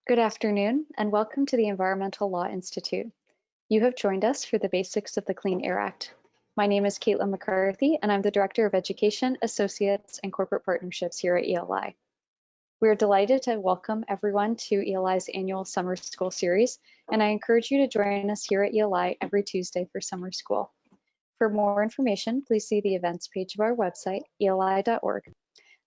Good afternoon, and welcome to the Environmental Law Institute. You have joined us for the basics of the Clean Air Act. My name is Caitlin McCarthy, and I'm the Director of Education, Associates, and Corporate Partnerships here at ELI. We are delighted to welcome everyone to ELI's annual Summer School series, and I encourage you to join us here at ELI every Tuesday for Summer School. For more information, please see the events page of our website, eli.org.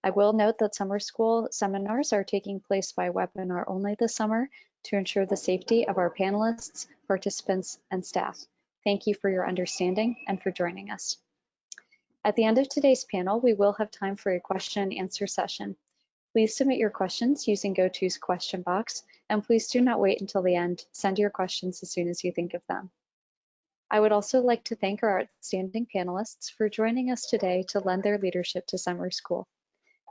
I will note that summer school seminars are taking place by webinar only this summer to ensure the safety of our panelists, participants, and staff. Thank you for your understanding and for joining us. At the end of today's panel, we will have time for a question and answer session. Please submit your questions using GoTo's question box, and please do not wait until the end. Send your questions as soon as you think of them. I would also like to thank our outstanding panelists for joining us today to lend their leadership to summer school.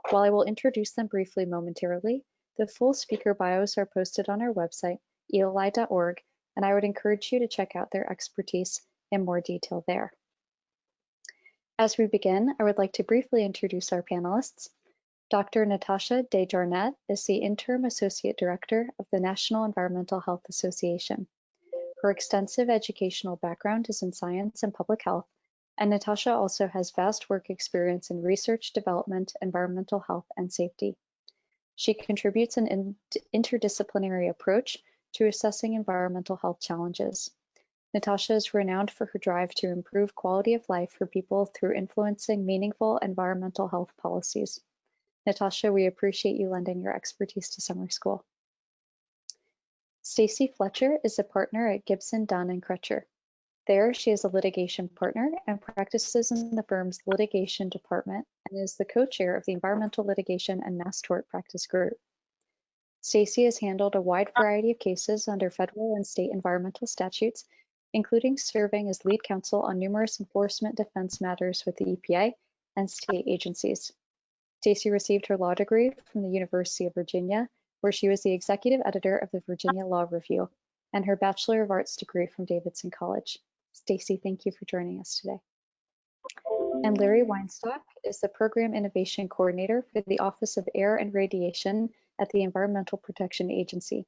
While I will introduce them briefly momentarily, the full speaker bios are posted on our website, eli.org, and I would encourage you to check out their expertise in more detail there. As we begin, I would like to briefly introduce our panelists. Dr. Natasha Desjarnette is the Interim Associate Director of the National Environmental Health Association. Her extensive educational background is in science and public health, and Natasha also has vast work experience in research, development, environmental health, and safety. She contributes an interdisciplinary approach to assessing environmental health challenges. Natasha is renowned for her drive to improve quality of life for people through influencing meaningful environmental health policies. Natasha, we appreciate you lending your expertise to summer school. Stacy Fletcher is a partner at Gibson, Dunn & Crutcher. There, she is a litigation partner and practices in the firm's litigation department and is the co-chair of the Environmental Litigation and Mass Tort Practice Group. Stacy has handled a wide variety of cases under federal and state environmental statutes, including serving as lead counsel on numerous enforcement defense matters with the EPA and state agencies. Stacy received her law degree from the University of Virginia, where she was the executive editor of the Virginia Law Review, and her Bachelor of Arts degree from Davidson College. Stacy, thank you for joining us today. And Larry Weinstock is the Program Innovation Coordinator for the Office of Air and Radiation at the Environmental Protection Agency.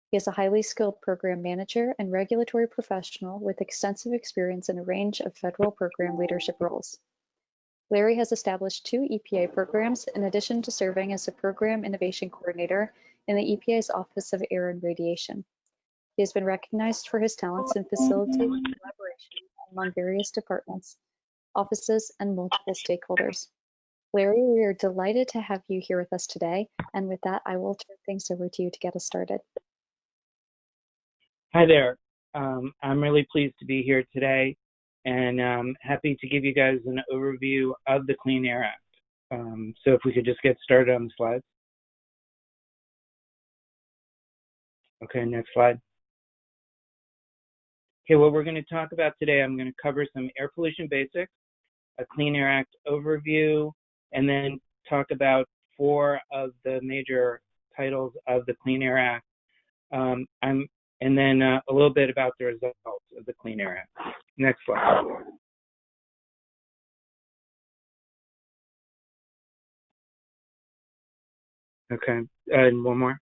He is a highly skilled program manager and regulatory professional with extensive experience in a range of federal program leadership roles. Larry has established 2 EPA programs in addition to serving as a Program Innovation Coordinator in the EPA's Office of Air and Radiation. He has been recognized for his talents in facilitating collaboration among various departments, offices, and multiple stakeholders. Larry, we are delighted to have you here with us today. And with that, I will turn things over to you to get us started. Hi there. I'm really pleased to be here today and happy to give you guys an overview of the Clean Air Act. So if we could just get started on the slides. Okay, next slide. Okay, what we're going to talk about today, I'm going to cover some air pollution basics, a Clean Air Act overview, and then talk about 4 of the major titles of the Clean Air Act, and then a little bit about the results of the Clean Air Act. Next slide. Okay, and one more.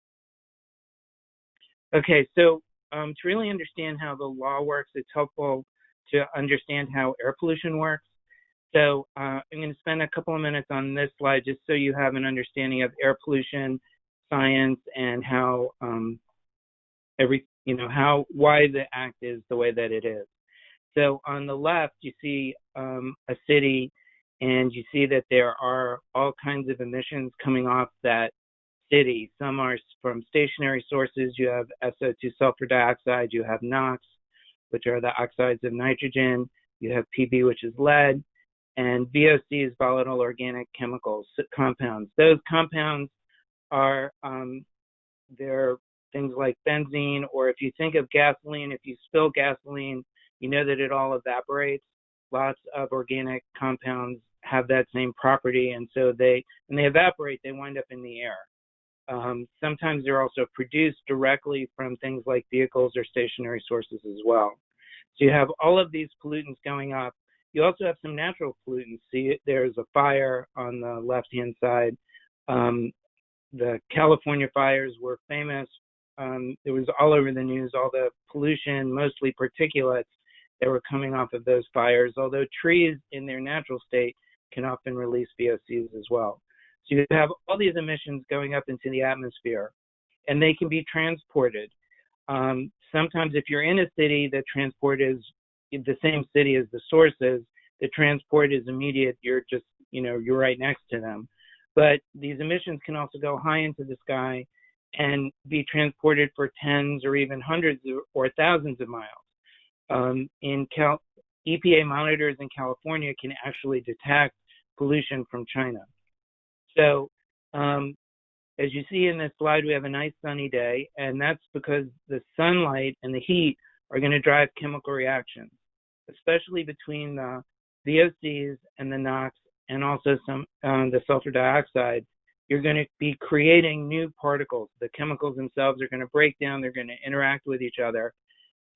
Okay, so to really understand how the law works, it's helpful to understand how air pollution works. So I'm going to spend a couple of minutes on this slide just so you have an understanding of air pollution science and how why the act is the way that it is. So on the left, you see a city, and you see that there are all kinds of emissions coming off that city. Some are from stationary sources. You have SO2 sulfur dioxide, you have NOx, which are the oxides of nitrogen, you have PB, which is lead, and VOC is volatile organic chemicals, compounds. Those compounds are, they're things like benzene, or if you think of gasoline, if you spill gasoline, you know that it all evaporates. Lots of organic compounds have that same property, and so when they evaporate, they wind up in the air. Sometimes they're also produced directly from things like vehicles or stationary sources as well. So you have all of these pollutants going up. You also have some natural pollutants. See, there's a fire on the left-hand side. The California fires were famous it was all over the news, all the pollution, mostly particulates that were coming off of those fires, although trees in their natural state can often release VOCs as well. So you have all these emissions going up into the atmosphere, and they can be transported. Sometimes if you're in a city, the transport is in the same city as the source is, the transport is immediate, you're just, you're right next to them. But these emissions can also go high into the sky and be transported for tens or even hundreds or thousands of miles. EPA monitors in California can actually detect pollution from China. So as you see in this slide, we have a nice sunny day, and that's because the sunlight and the heat are going to drive chemical reactions, especially between the VOCs and the NOx and also some the sulfur dioxide. You're going to be creating new particles. The chemicals themselves are going to break down. They're going to interact with each other.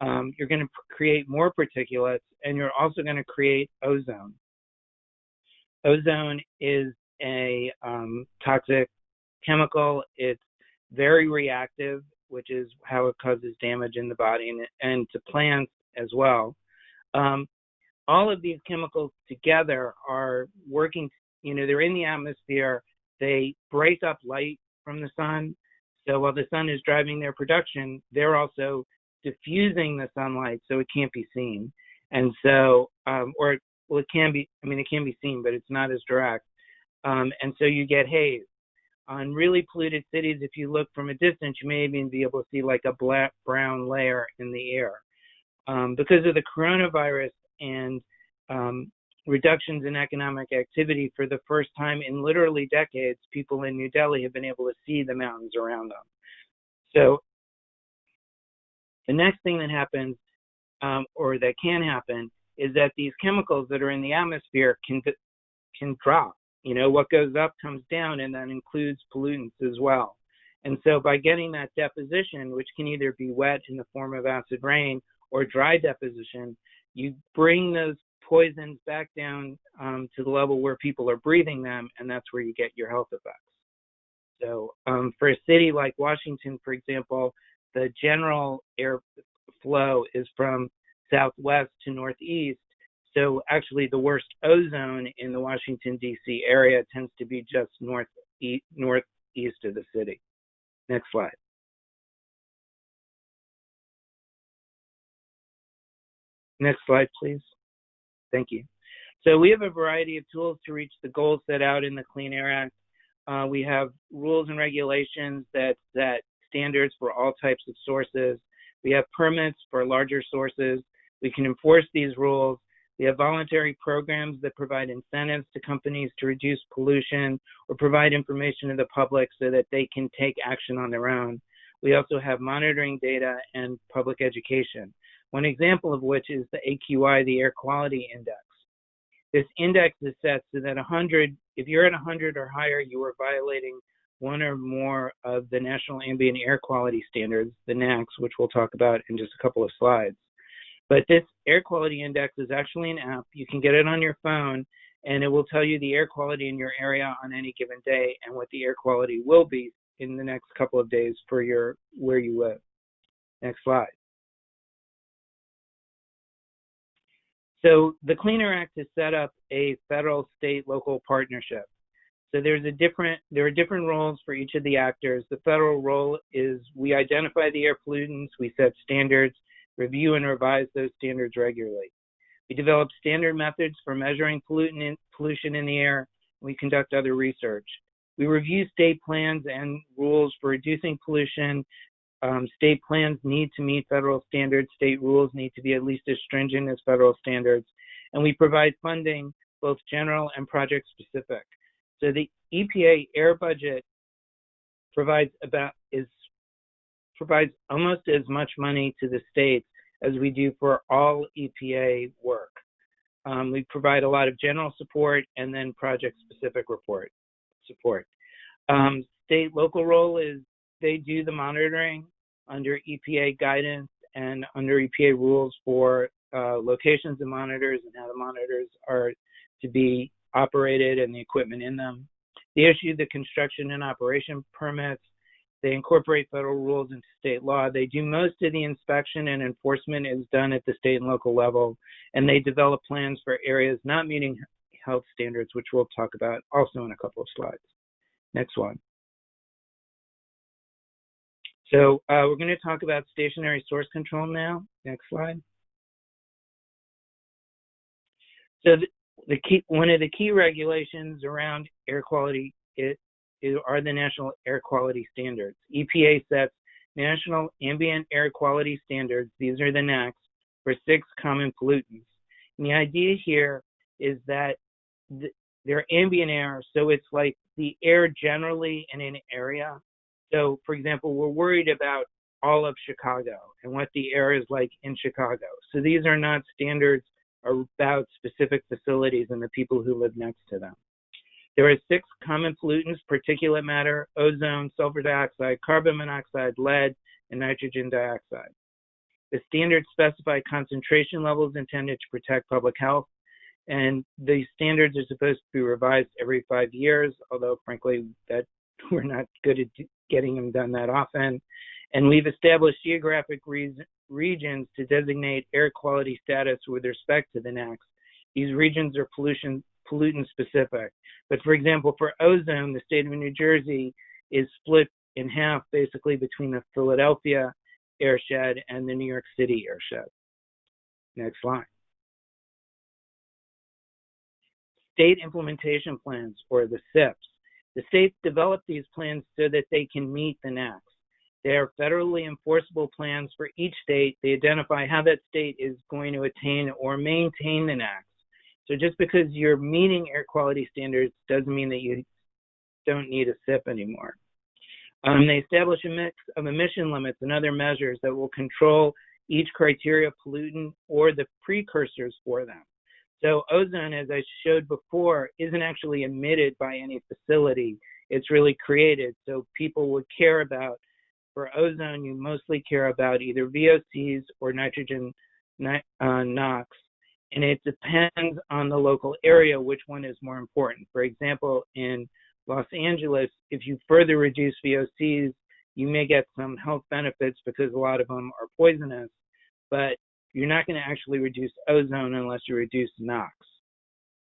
You're going to create more particulates, and you're also going to create ozone. Ozone is a toxic chemical. It's very reactive, which is how it causes damage in the body and to plants as well. All of these chemicals together are working, they're in the atmosphere. They break up light from the sun. So while the sun is driving their production, they're also diffusing the sunlight so it can't be seen. And so, it can be, it can be seen, but it's not as direct. And so you get haze. On really polluted cities, if you look from a distance, you may even be able to see like a black brown layer in the air. Because of the coronavirus and reductions in economic activity, for the first time in literally decades, people in New Delhi have been able to see the mountains around them. So the next thing that happens, or that can happen, is that these chemicals that are in the atmosphere can drop. What goes up comes down, and that includes pollutants as well. And so by getting that deposition, which can either be wet in the form of acid rain or dry deposition, you bring those poisons back down to the level where people are breathing them, and that's where you get your health effects. So for a city like Washington, for example, the general air flow is from southwest to northeast. So actually the worst ozone in the Washington, D.C. area tends to be just northeast of the city. Next slide. Next slide, please. Thank you. So we have a variety of tools to reach the goals set out in the Clean Air Act. We have rules and regulations that set standards for all types of sources. We have permits for larger sources. We can enforce these rules. We have voluntary programs that provide incentives to companies to reduce pollution or provide information to the public so that they can take action on their own. We also have monitoring data and public education. One example of which is the AQI, the Air Quality Index. This index is set so that if you're at 100 or higher, you are violating one or more of the National Ambient Air Quality Standards, the NACs, which we'll talk about in just a couple of slides. But this Air Quality Index is actually an app. You can get it on your phone, and it will tell you the air quality in your area on any given day and what the air quality will be in the next couple of days for where you live. Next slide. So the Clean Air Act has set up a federal, state, local partnership. So there are different roles for each of the actors. The federal role is we identify the air pollutants, we set standards, review and revise those standards regularly. We develop standard methods for measuring pollution in the air. We conduct other research. We review state plans and rules for reducing pollution. State plans need to meet federal standards. State rules need to be at least as stringent as federal standards. And we provide funding, both general and project specific. So the EPA air budget provides almost as much money to the states as we do for all EPA work. We provide a lot of general support and then project-specific support. State local role is they do the monitoring under EPA guidance and under EPA rules for locations of monitors and how the monitors are to be operated and the equipment in them. They issue the construction and operation permits, They incorporate federal rules into state law. They do most of the inspection and enforcement is done at the state and local level. And they develop plans for areas not meeting health standards, which we'll talk about also in a couple of slides. Next one. So we're going to talk about stationary source control now. Next slide. So one of the key regulations around air quality are the National Air Quality Standards. EPA sets National Ambient Air Quality Standards, these are the NACs, for 6 common pollutants. And the idea here is that they're ambient air, so it's like the air generally in an area. So, for example, we're worried about all of Chicago and what the air is like in Chicago. So these are not standards about specific facilities and the people who live next to them. There are 6 common pollutants: particulate matter, ozone, sulfur dioxide, carbon monoxide, lead, and nitrogen dioxide. The standards specify concentration levels intended to protect public health, and these standards are supposed to be revised every 5 years, although frankly that we're not good at getting them done that often. And we've established geographic regions to designate air quality status with respect to the NACs. These regions are pollutant specific. But for example, for ozone, the state of New Jersey is split in half basically between the Philadelphia airshed and the New York City airshed. Next slide. State implementation plans, or the SIPs. The states develop these plans so that they can meet the NACs. They are federally enforceable plans for each state. They identify how that state is going to attain or maintain the NACs. So just because you're meeting air quality standards doesn't mean that you don't need a SIP anymore. They establish a mix of emission limits and other measures that will control each criteria pollutant or the precursors for them. So ozone, as I showed before, isn't actually emitted by any facility. It's really created. So people would care about, for ozone, you mostly care about either VOCs or nitrogen NOx. And it depends on the local area which one is more important. For example, in Los Angeles, if you further reduce VOCs, you may get some health benefits because a lot of them are poisonous, but you're not going to actually reduce ozone unless you reduce NOx.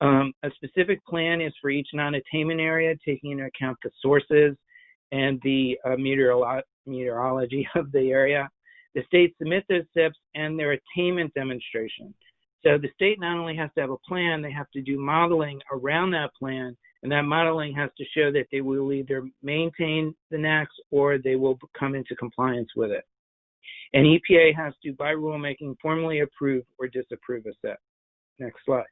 A specific plan is for each non-attainment area, taking into account the sources and the meteorology of the area. The state submits those SIPs and their attainment demonstration. So the state not only has to have a plan, they have to do modeling around that plan, and that modeling has to show that they will either maintain the NACs or they will come into compliance with it. And EPA has to, by rulemaking, formally approve or disapprove a SIP. Next slide.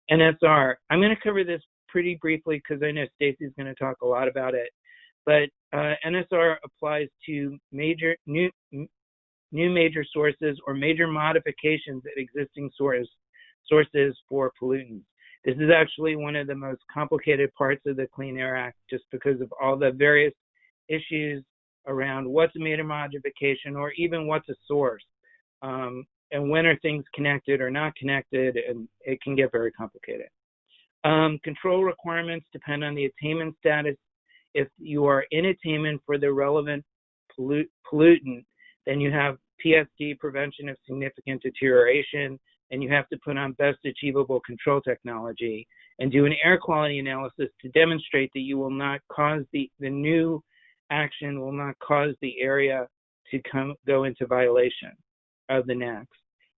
NSR. I'm going to cover this pretty briefly because I know Stacy's going to talk a lot about it. But NSR applies to new major sources or major modifications at existing sources for pollutants. This is actually one of the most complicated parts of the Clean Air Act just because of all the various issues around what's a major modification or even what's a source. And when are things connected or not connected, and it can get very complicated. Control requirements depend on the attainment status. If you are in attainment for the relevant pollutant, then you have PSD, prevention of significant deterioration, and you have to put on best achievable control technology and do an air quality analysis to demonstrate that you will not cause the new action will not cause the area to go into violation of the NACs.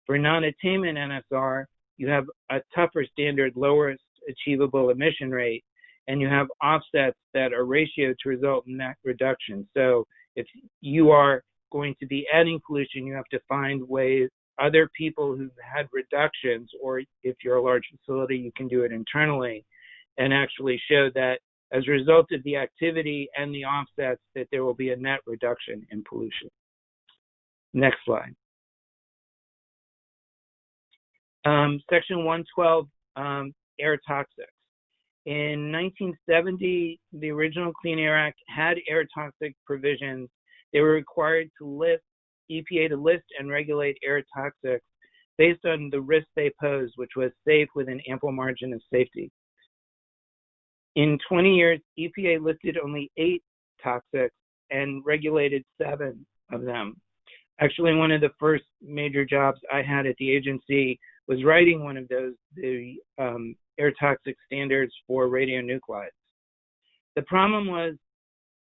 For non-attainment NSR, you have a tougher standard, lowest achievable emission rate, and you have offsets that are ratioed to result in NAC reduction. So if you are going to be adding pollution, you have to find ways, other people who've had reductions, or if you're a large facility, you can do it internally and actually show that as a result of the activity and the offsets that there will be a net reduction in pollution. Next slide. Section 112, air toxics. In 1970, the original Clean Air Act had air toxic provisions. They were required to list, EPA to list and regulate air toxics based on the risk they pose, which was safe with an ample margin of safety. In 20 years, EPA listed only 8 toxics and regulated 7 of them. Actually, one of the first major jobs I had at the agency was writing one of those, the air toxic standards for radionuclides. The problem was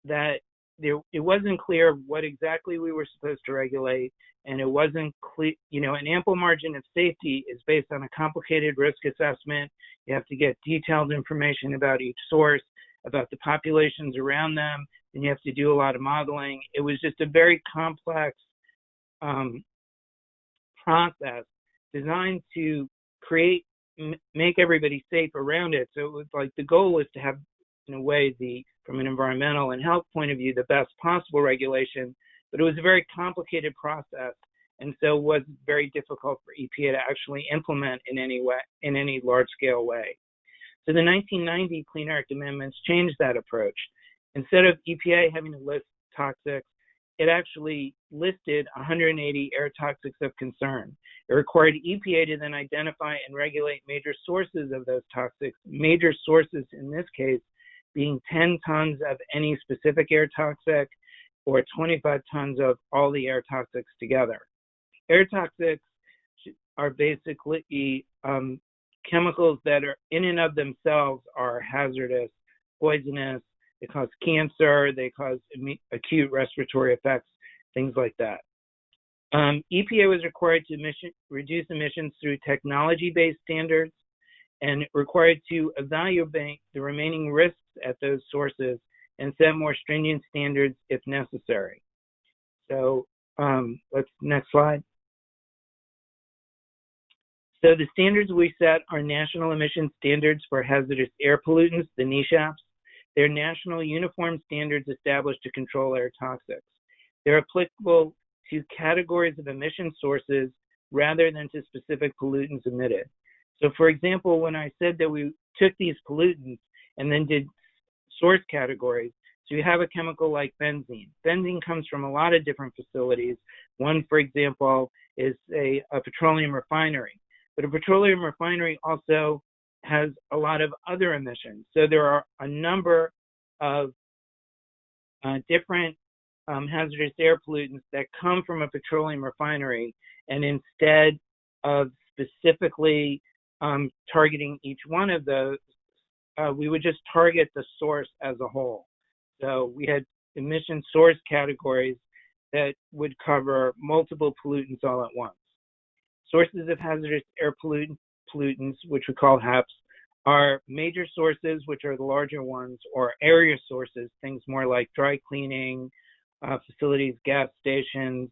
that it wasn't clear what exactly we were supposed to regulate, and it wasn't clear, an ample margin of safety is based on a complicated risk assessment. You have to get detailed information about each source, about the populations around them, and you have to do a lot of modeling. It was just a very complex process designed to make everybody safe around it. So it was like the goal was to have, in a way, from an environmental and health point of view, the best possible regulation, but it was a very complicated process, and so it was very difficult for EPA to actually implement in any large-scale way. So the 1990 Clean Air Act amendments changed that approach. Instead of EPA having to list toxics, it actually listed 180 air toxics of concern. It required EPA to then identify and regulate major sources of those toxics, major sources in this case being 10 tons of any specific air toxic or 25 tons of all the air toxics together. Air toxics are basically chemicals that are in and of themselves are hazardous, poisonous, they cause cancer, they cause acute respiratory effects, things like that. EPA was required to reduce emissions through technology-based standards and required to evaluate the remaining risks at those sources and set more stringent standards if necessary. So next slide. So the standards we set are national emission standards for hazardous air pollutants, the NESHAPs. They're national uniform standards established to control air toxics. They're applicable to categories of emission sources rather than to specific pollutants emitted. So for example, when I said that we took these pollutants and then did source categories, so you have a chemical like benzene. Benzene comes from a lot of different facilities. One, for example, is a petroleum refinery. But a petroleum refinery also has a lot of other emissions. So there are a number of different hazardous air pollutants that come from a petroleum refinery, and instead of specifically targeting each one of those, we would just target the source as a whole. So we had emission source categories that would cover multiple pollutants all at once. Sources of hazardous air pollutants, which we call HAPs, are major sources, which are the larger ones, or area sources, things more like dry cleaning, facilities, gas stations,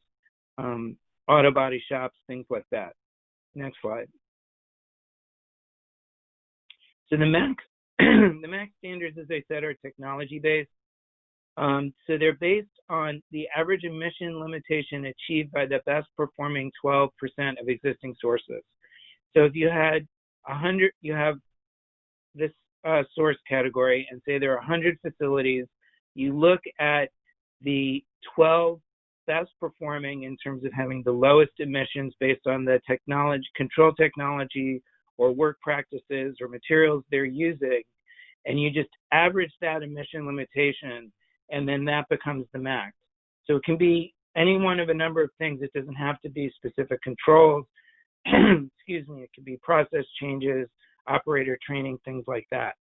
auto body shops, things like that. Next slide. So the MACT standards, as I said, are technology-based. So they're based on the average emission limitation achieved by the best performing 12% of existing sources. So if you had 100, you have this source category, and say there are 100 facilities, you look at the 12 best performing in terms of having the lowest emissions based on the technology, control technology, or work practices or materials they're using, and you just average that emission limitation, and then that becomes the MACT. So it can be any one of a number of things. It doesn't have to be specific controls. Excuse me, it could be process changes, operator training, things like that.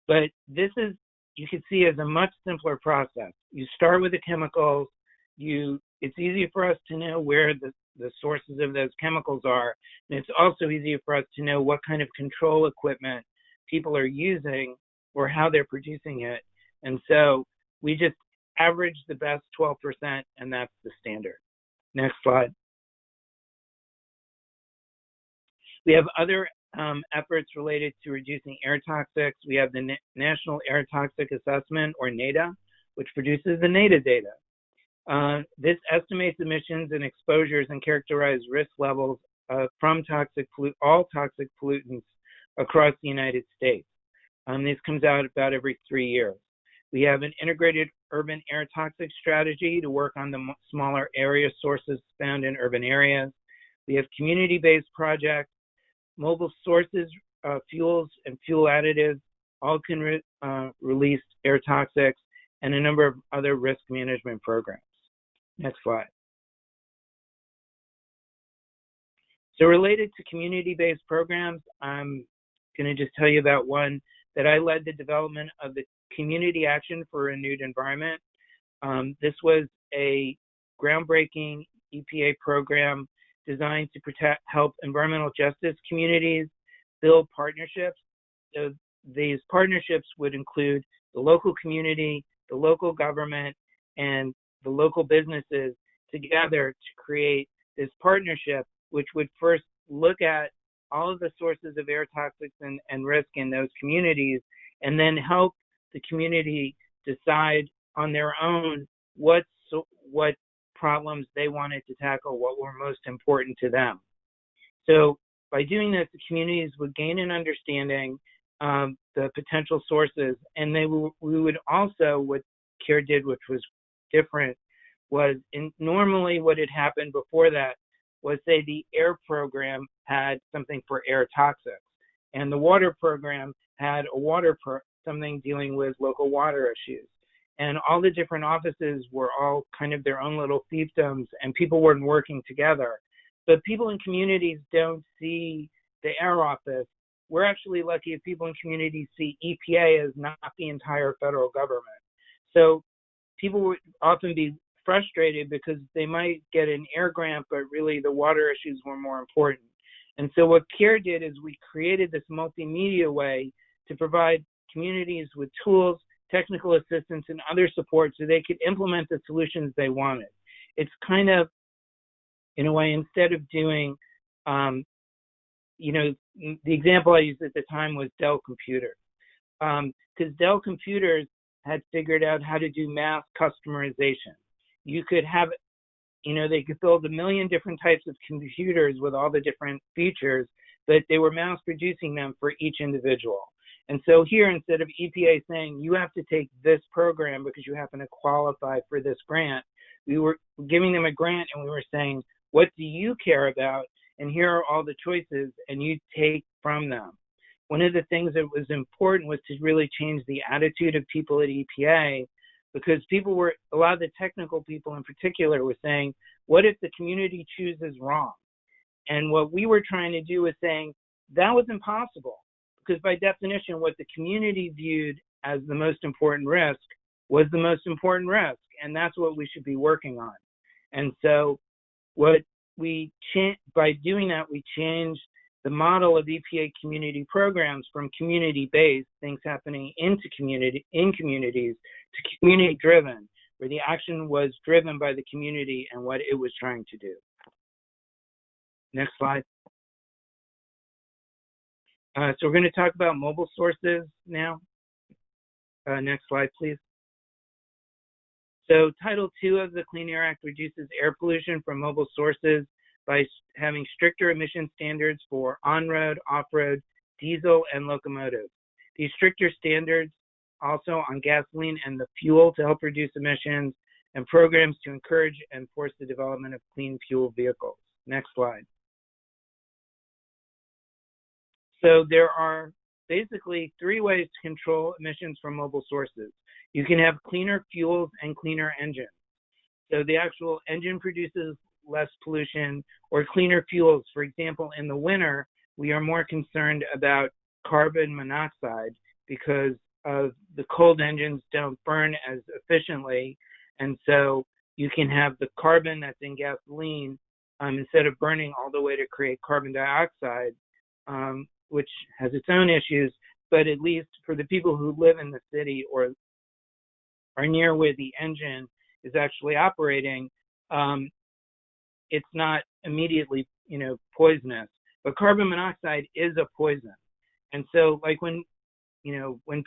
But this is, you can see, as a much simpler process. You start with the chemicals. It's easy for us to know where the sources of those chemicals are, and it's also easier for us to know what kind of control equipment people are using or how they're producing it. And so we just average the best 12%, and that's the standard. Next slide. We have other efforts related to reducing air toxics. We have the National Air Toxic Assessment, or NADA, which produces the NADA data. This estimates emissions and exposures and characterizes risk levels from all toxic pollutants across the United States. This comes out about every 3 years. We have an integrated urban air toxic strategy to work on the smaller area sources found in urban areas. We have community-based projects mobile sources, fuels, and fuel additives all can release air toxics, and a number of other risk management programs. Next slide. So related to community-based programs, I'm going to just tell you about one that I led the development of the Community Action for a Renewed Environment. This was a groundbreaking EPA program designed to help environmental justice communities build partnerships. So these partnerships would include the local community, the local government, and the local businesses together to create this partnership, which would first look at all of the sources of air toxics and risk in those communities, and then help the community decide on their own what problems they wanted to tackle, what were most important to them. So by doing this, the communities would gain an understanding of the potential sources, and we would also, what CARE did, which was different, was normally what had happened before that was, say, the air program had something for air toxics, and the water program had something dealing with local water issues. And all the different offices were all kind of their own little fiefdoms, and people weren't working together. But people in communities don't see the air office. We're actually lucky if people in communities see EPA as not the entire federal government. So people would often be frustrated because they might get an air grant, but really the water issues were more important. And so what CARE did is we created this multimedia way to provide communities with tools, technical assistance, and other support so they could implement the solutions they wanted. It's kind of, in a way, instead of doing, the example I used at the time was Dell Computers. Because Dell Computers had figured out how to do mass customization. You could have, they could build 1 million different types of computers with all the different features, but they were mass producing them for each individual. And so here, instead of EPA saying, you have to take this program because you happen to qualify for this grant, we were giving them a grant and we were saying, what do you care about? And here are all the choices, and you take from them. One of the things that was important was to really change the attitude of people at EPA, because a lot of the technical people in particular were saying, what if the community chooses wrong? And what we were trying to do was saying, that was impossible, because by definition, what the community viewed as the most important risk was the most important risk, and that's what we should be working on. And so by doing that, we changed the model of EPA community programs from community-based, things happening in communities, to community-driven, where the action was driven by the community and what it was trying to do. Next slide. So we're going to talk about mobile sources now. Next slide, please. So Title II of the Clean Air Act reduces air pollution from mobile sources by having stricter emission standards for on-road, off-road, diesel, and locomotives. These stricter standards also on gasoline and the fuel to help reduce emissions, and programs to encourage and force the development of clean fuel vehicles. Next slide. So there are basically 3 ways to control emissions from mobile sources. You can have cleaner fuels and cleaner engines. So the actual engine produces less pollution, or cleaner fuels. For example, in the winter, we are more concerned about carbon monoxide because of the cold engines don't burn as efficiently. And so you can have the carbon that's in gasoline, instead of burning all the way to create carbon dioxide, which has its own issues, but at least for the people who live in the city or are near where the engine is actually operating, it's not immediately, poisonous. But carbon monoxide is a poison. And so, like when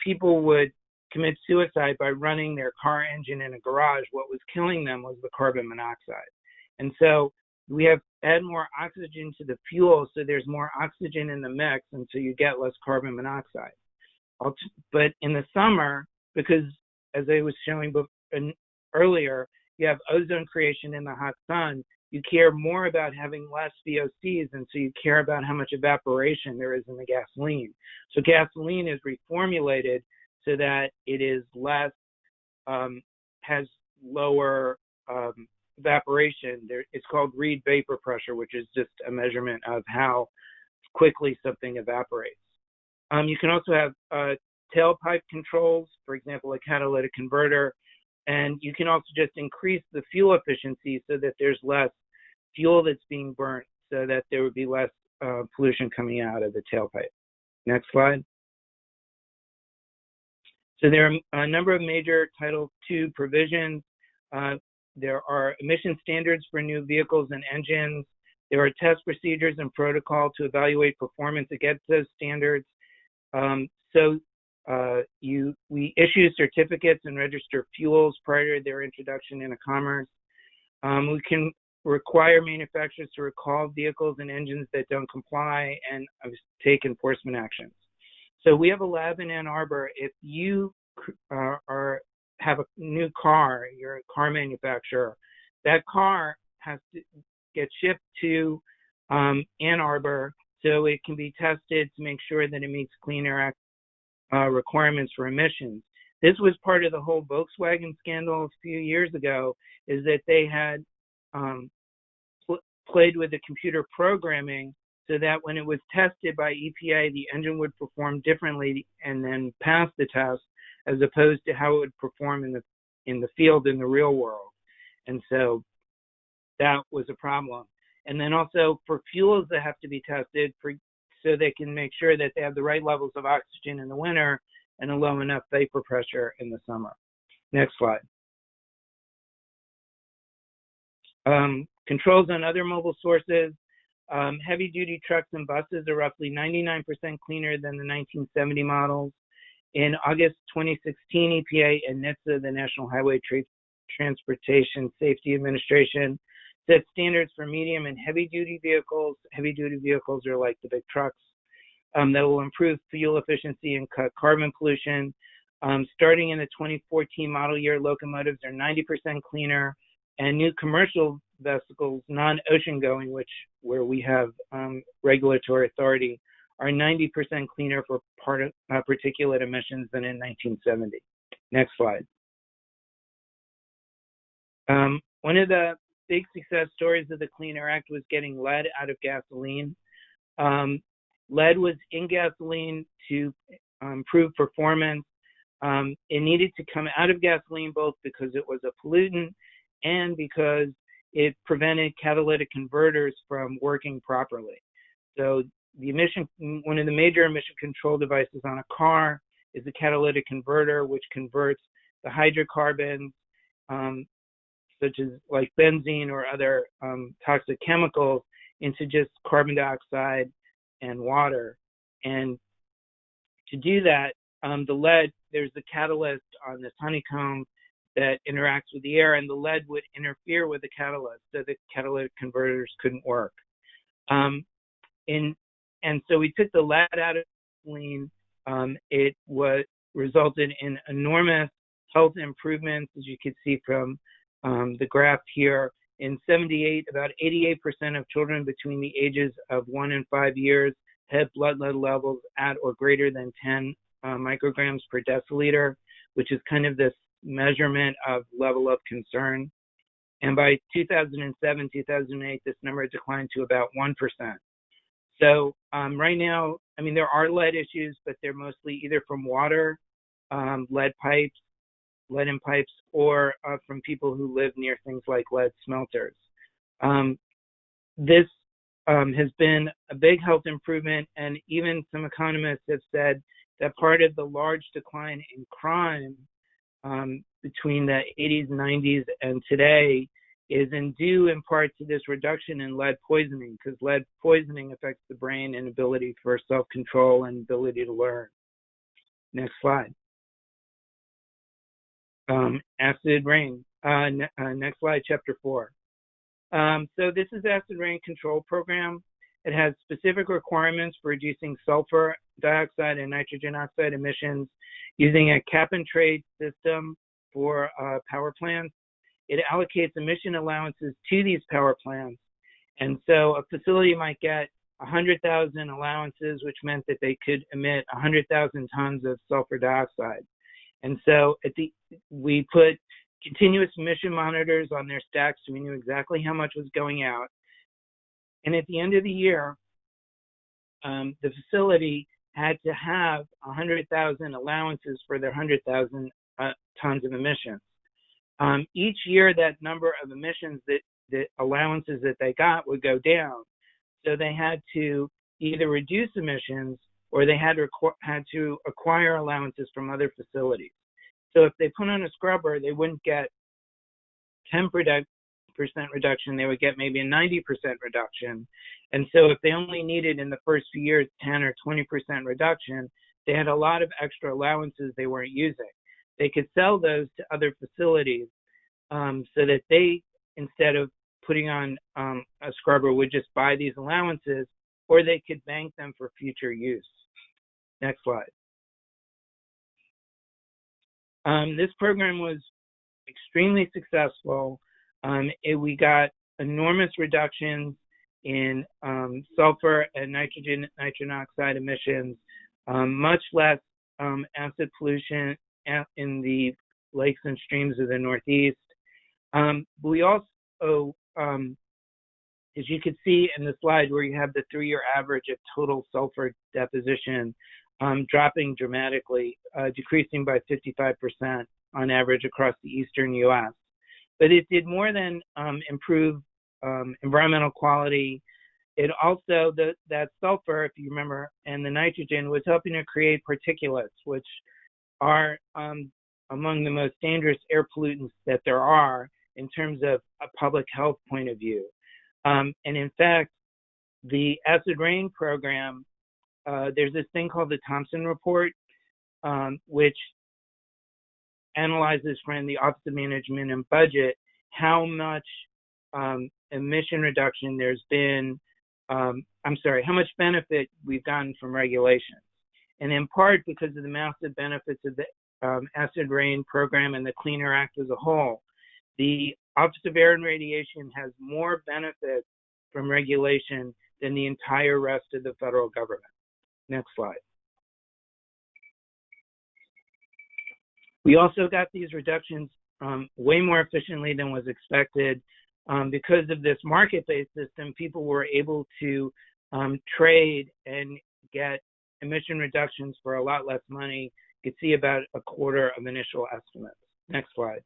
people would commit suicide by running their car engine in a garage, what was killing them was the carbon monoxide. And so we have add more oxygen to the fuel, so there's more oxygen in the mix, and so you get less carbon monoxide. But in the summer, because as I was showing earlier, you have ozone creation in the hot sun, you care more about having less VOCs, and so you care about how much evaporation there is in the gasoline. So gasoline is reformulated so that it is less, has lower evaporation. It's called Reid vapor pressure, which is just a measurement of how quickly something evaporates. You can also have tailpipe controls, for example, a catalytic converter, and you can also just increase the fuel efficiency so that there's less fuel that's being burnt, so that there would be less pollution coming out of the tailpipe. Next slide. So there are a number of major Title II provisions. There are emission standards for new vehicles and engines. There are test procedures and protocol to evaluate performance against those standards. We issue certificates and register fuels prior to their introduction into commerce. We can require manufacturers to recall vehicles and engines that don't comply and take enforcement actions. So we have a lab in Ann Arbor. If you have a new car, you're a car manufacturer, that car has to get shipped to Ann Arbor so it can be tested to make sure that it meets Clean Air Act requirements for emissions. This was part of the whole Volkswagen scandal a few years ago, is that they had played with the computer programming so that when it was tested by EPA, the engine would perform differently and then pass the test, as opposed to how it would perform in the field in the real world. And so that was a problem. And then also for fuels that have to be tested so they can make sure that they have the right levels of oxygen in the winter and a low enough vapor pressure in the summer. Next slide. Controls on other mobile sources. Heavy-duty trucks and buses are roughly 99% cleaner than the 1970 models. In August 2016, EPA and NHTSA, the National Highway Transportation Safety Administration, set standards for medium and heavy-duty vehicles. Heavy-duty vehicles are like the big trucks that will improve fuel efficiency and cut carbon pollution. Starting in the 2014 model year, locomotives are 90% cleaner, and new commercial vessels, non-ocean going, where we have regulatory authority, are 90% cleaner for particulate emissions than in 1970. Next slide. One of the big success stories of the Clean Air Act was getting lead out of gasoline. Lead was in gasoline to improve performance. It needed to come out of gasoline both because it was a pollutant and because it prevented catalytic converters from working properly. So one of the major emission control devices on a car is a catalytic converter, which converts the hydrocarbons, such as like benzene or other toxic chemicals, into just carbon dioxide and water. And to do that, the lead, there's the catalyst on this honeycomb that interacts with the air, and the lead would interfere with the catalyst, so the catalytic converters couldn't work. And so we took the lead out of gasoline. It resulted in enormous health improvements, as you can see from the graph here. In 78, about 88% of children between the ages of 1 and 5 years had blood lead levels at or greater than 10 micrograms per deciliter, which is kind of this measurement of level of concern. And by 2007, 2008, this number declined to about 1%. So right now, I mean, there are lead issues, but they're mostly either from water, lead in pipes, or from people who live near things like lead smelters. This has been a big health improvement, and even some economists have said that part of the large decline in crime between the 80s, 90s, and today is due in part to this reduction in lead poisoning, because lead poisoning affects the brain and ability for self-control and ability to learn. Next slide. Acid rain. Next slide, chapter 4. So this is acid rain control program. It has specific requirements for reducing sulfur dioxide and nitrogen oxide emissions using a cap and trade system for power plants. it allocates emission allowances to these power plants. And so a facility might get 100,000 allowances, which meant that they could emit 100,000 tons of sulfur dioxide. And so we put continuous emission monitors on their stacks so we knew exactly how much was going out. And at the end of the year, the facility had to have 100,000 allowances for their 100,000 tons of emissions. Each year, that number of emissions, the allowances that they got would go down. So they had to either reduce emissions or they had to acquire allowances from other facilities. So if they put on a scrubber, they wouldn't get 10% reduction, they would get maybe a 90% reduction. And so if they only needed in the first few years 10 or 20% reduction, they had a lot of extra allowances they weren't using. They could sell those to other facilities so that they, instead of putting on a scrubber, would just buy these allowances, or they could bank them for future use. Next slide. This program was extremely successful. We got enormous reductions in sulfur and nitrogen oxide emissions, much less acid pollution in the lakes and streams of the Northeast. We also, as you can see in the slide where you have the 3-year average of total sulfur deposition dropping dramatically, decreasing by 55% on average across the eastern U.S. But it did more than improve environmental quality. It also, that sulfur, if you remember, and the nitrogen was helping to create particulates, which are among the most dangerous air pollutants that there are in terms of a public health point of view. And in fact, the acid rain program, there's this thing called the Thompson Report, which analyzes from the Office of Management and Budget how much emission reduction there's been, how much benefit we've gotten from regulations. And in part because of the massive benefits of the acid rain program and the Clean Air Act as a whole, the Office of Air and Radiation has more benefits from regulation than the entire rest of the federal government. Next slide. We also got these reductions way more efficiently than was expected. Because of this market-based system, people were able to trade and get emission reductions for a lot less money. You could see about a quarter of initial estimates. Next slide.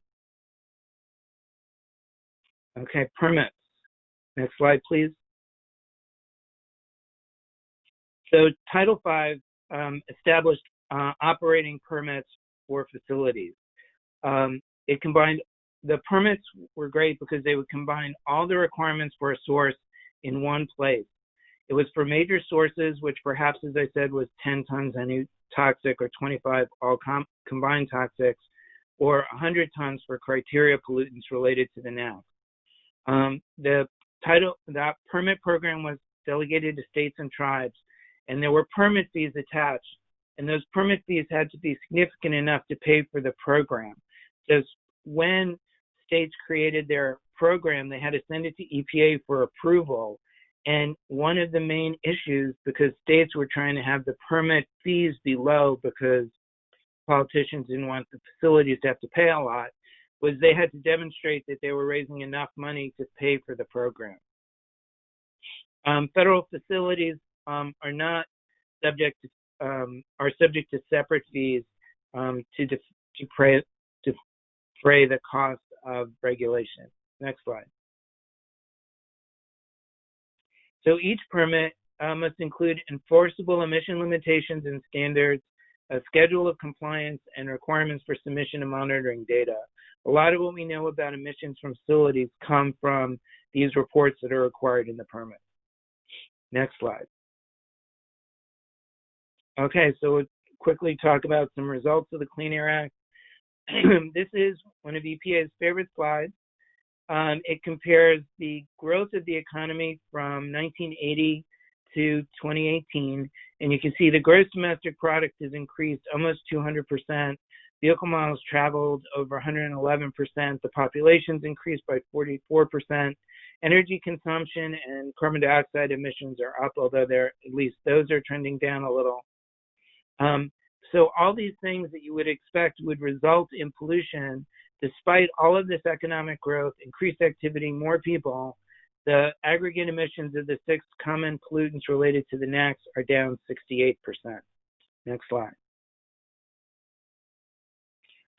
Okay, permits. Next slide, please. So Title V established operating permits for facilities. It combined, the permits were great because they would combine all the requirements for a source in one place. It was for major sources, which perhaps, as I said, was 10 tons any toxic or 25 all combined toxics, or 100 tons for criteria pollutants related to the NAAQS. That permit program was delegated to states and tribes, and there were permit fees attached, and those permit fees had to be significant enough to pay for the program. So when states created their program, they had to send it to EPA for approval. And one of the main issues, because states were trying to have the permit fees be low because politicians didn't want the facilities to have to pay a lot, was they had to demonstrate that they were raising enough money to pay for the program. Federal facilities are subject to separate fees to defray the cost of regulation. Next slide. So each permit must include enforceable emission limitations and standards, a schedule of compliance, and requirements for submission and monitoring data. A lot of what we know about emissions from facilities come from these reports that are required in the permit. Next slide. Okay, so we'll quickly talk about some results of the Clean Air Act. This is one of EPA's favorite slides. It compares the growth of the economy from 1980 to 2018, and you can see the gross domestic product has increased almost 200%. Vehicle miles traveled over 111%. The populations increased by 44%. Energy consumption and carbon dioxide emissions are up, although at least those are trending down a little. So all these things that you would expect would result in pollution, despite all of this economic growth, increased activity, more people, the aggregate emissions of the 6 common pollutants related to the NACs are down 68%. Next slide.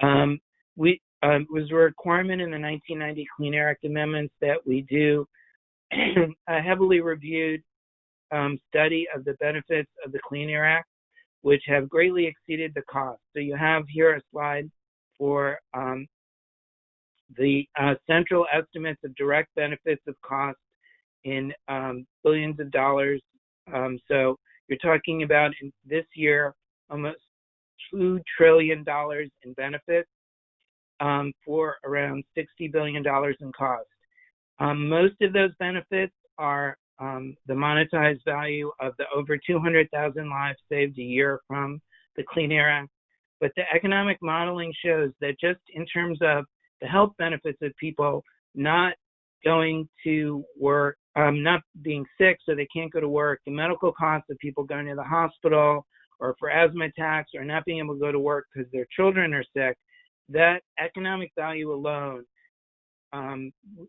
It was a requirement in the 1990 Clean Air Act amendments that we do a heavily reviewed study of the benefits of the Clean Air Act, which have greatly exceeded the cost. So you have here a slide for the central estimates of direct benefits of cost in billions of dollars. So you're talking about in this year almost $2 trillion in benefits for around $60 billion in cost. Most of those benefits are the monetized value of the over 200,000 lives saved a year from the Clean Air Act. But the economic modeling shows that just in terms of the health benefits of people not going to work, not being sick so they can't go to work, the medical costs of people going to the hospital or for asthma attacks or not being able to go to work because their children are sick, that economic value alone,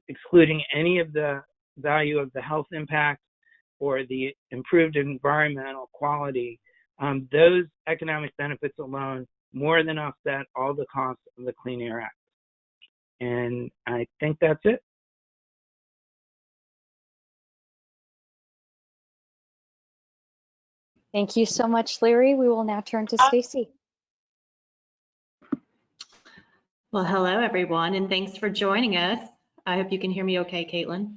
excluding any of the value of the health impact or the improved environmental quality, those economic benefits alone more than offset all the costs of the Clean Air Act. And I think that's it. Thank you so much, Larry. We will now turn to Stacy. Well, hello, everyone, and thanks for joining us. I hope you can hear me okay, Caitlin.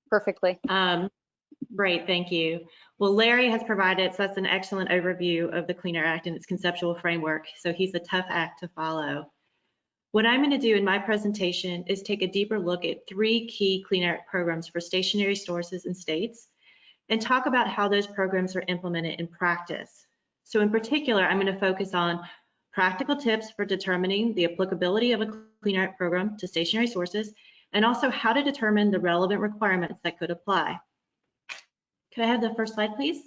Perfectly. Great, thank you. Well, Larry has provided us an excellent overview of the Clean Air Act and its conceptual framework, so he's a tough act to follow. What I'm going to do in my presentation is take a deeper look at 3 key Clean Air Act programs for stationary sources and states, and talk about how those programs are implemented in practice. So in particular, I'm going to focus on practical tips for determining the applicability of a Clean Air Act program to stationary sources, and also how to determine the relevant requirements that could apply. Could I have the first slide, please?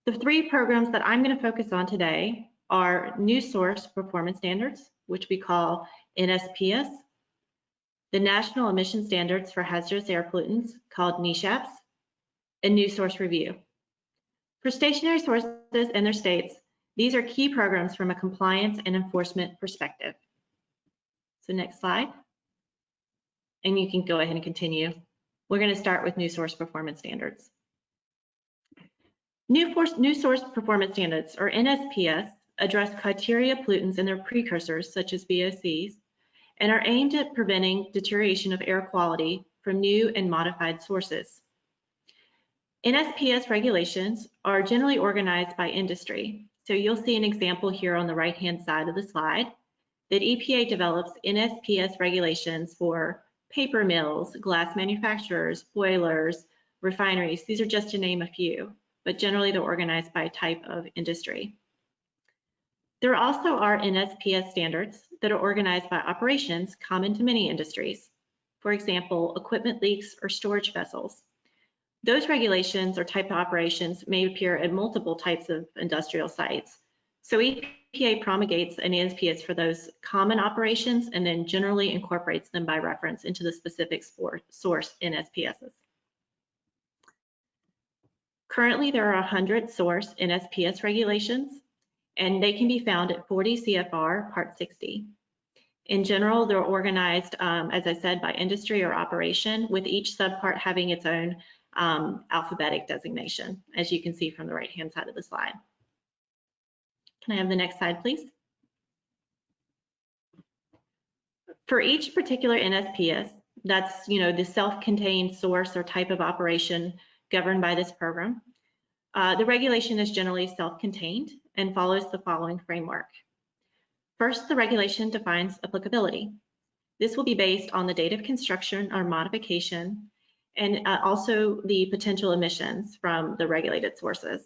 The 3 programs that I'm going to focus on today are New Source Performance Standards, which we call NSPS, the National Emission Standards for Hazardous Air Pollutants, called NESHAPs, and New Source Review. For stationary sources and their states, these are key programs from a compliance and enforcement perspective. So next slide. And you can go ahead and continue. We're going to start with New Source Performance Standards. New Source Performance Standards, or NSPS, address criteria pollutants and their precursors, such as VOCs, and are aimed at preventing deterioration of air quality from new and modified sources. NSPS regulations are generally organized by industry. So you'll see an example here on the right-hand side of the slide that EPA develops NSPS regulations for paper mills, glass manufacturers, boilers, refineries. These are just to name a few, but generally they're organized by type of industry. There also are NSPS standards that are organized by operations common to many industries. For example, equipment leaks or storage vessels. Those regulations or type of operations may appear at multiple types of industrial sites. So EPA promulgates an NSPS for those common operations and then generally incorporates them by reference into the specific source NSPSs. Currently, there are 100 source NSPS regulations, and they can be found at 40 CFR Part 60. In general, they're organized, as I said, by industry or operation, with each subpart having its own alphabetic designation, as you can see from the right-hand side of the slide. Can I have the next slide, please? For each particular NSPS, that's the self-contained source or type of operation governed by this program, the regulation is generally self-contained and follows the following framework. First, the regulation defines applicability. This will be based on the date of construction or modification and also the potential emissions from the regulated sources.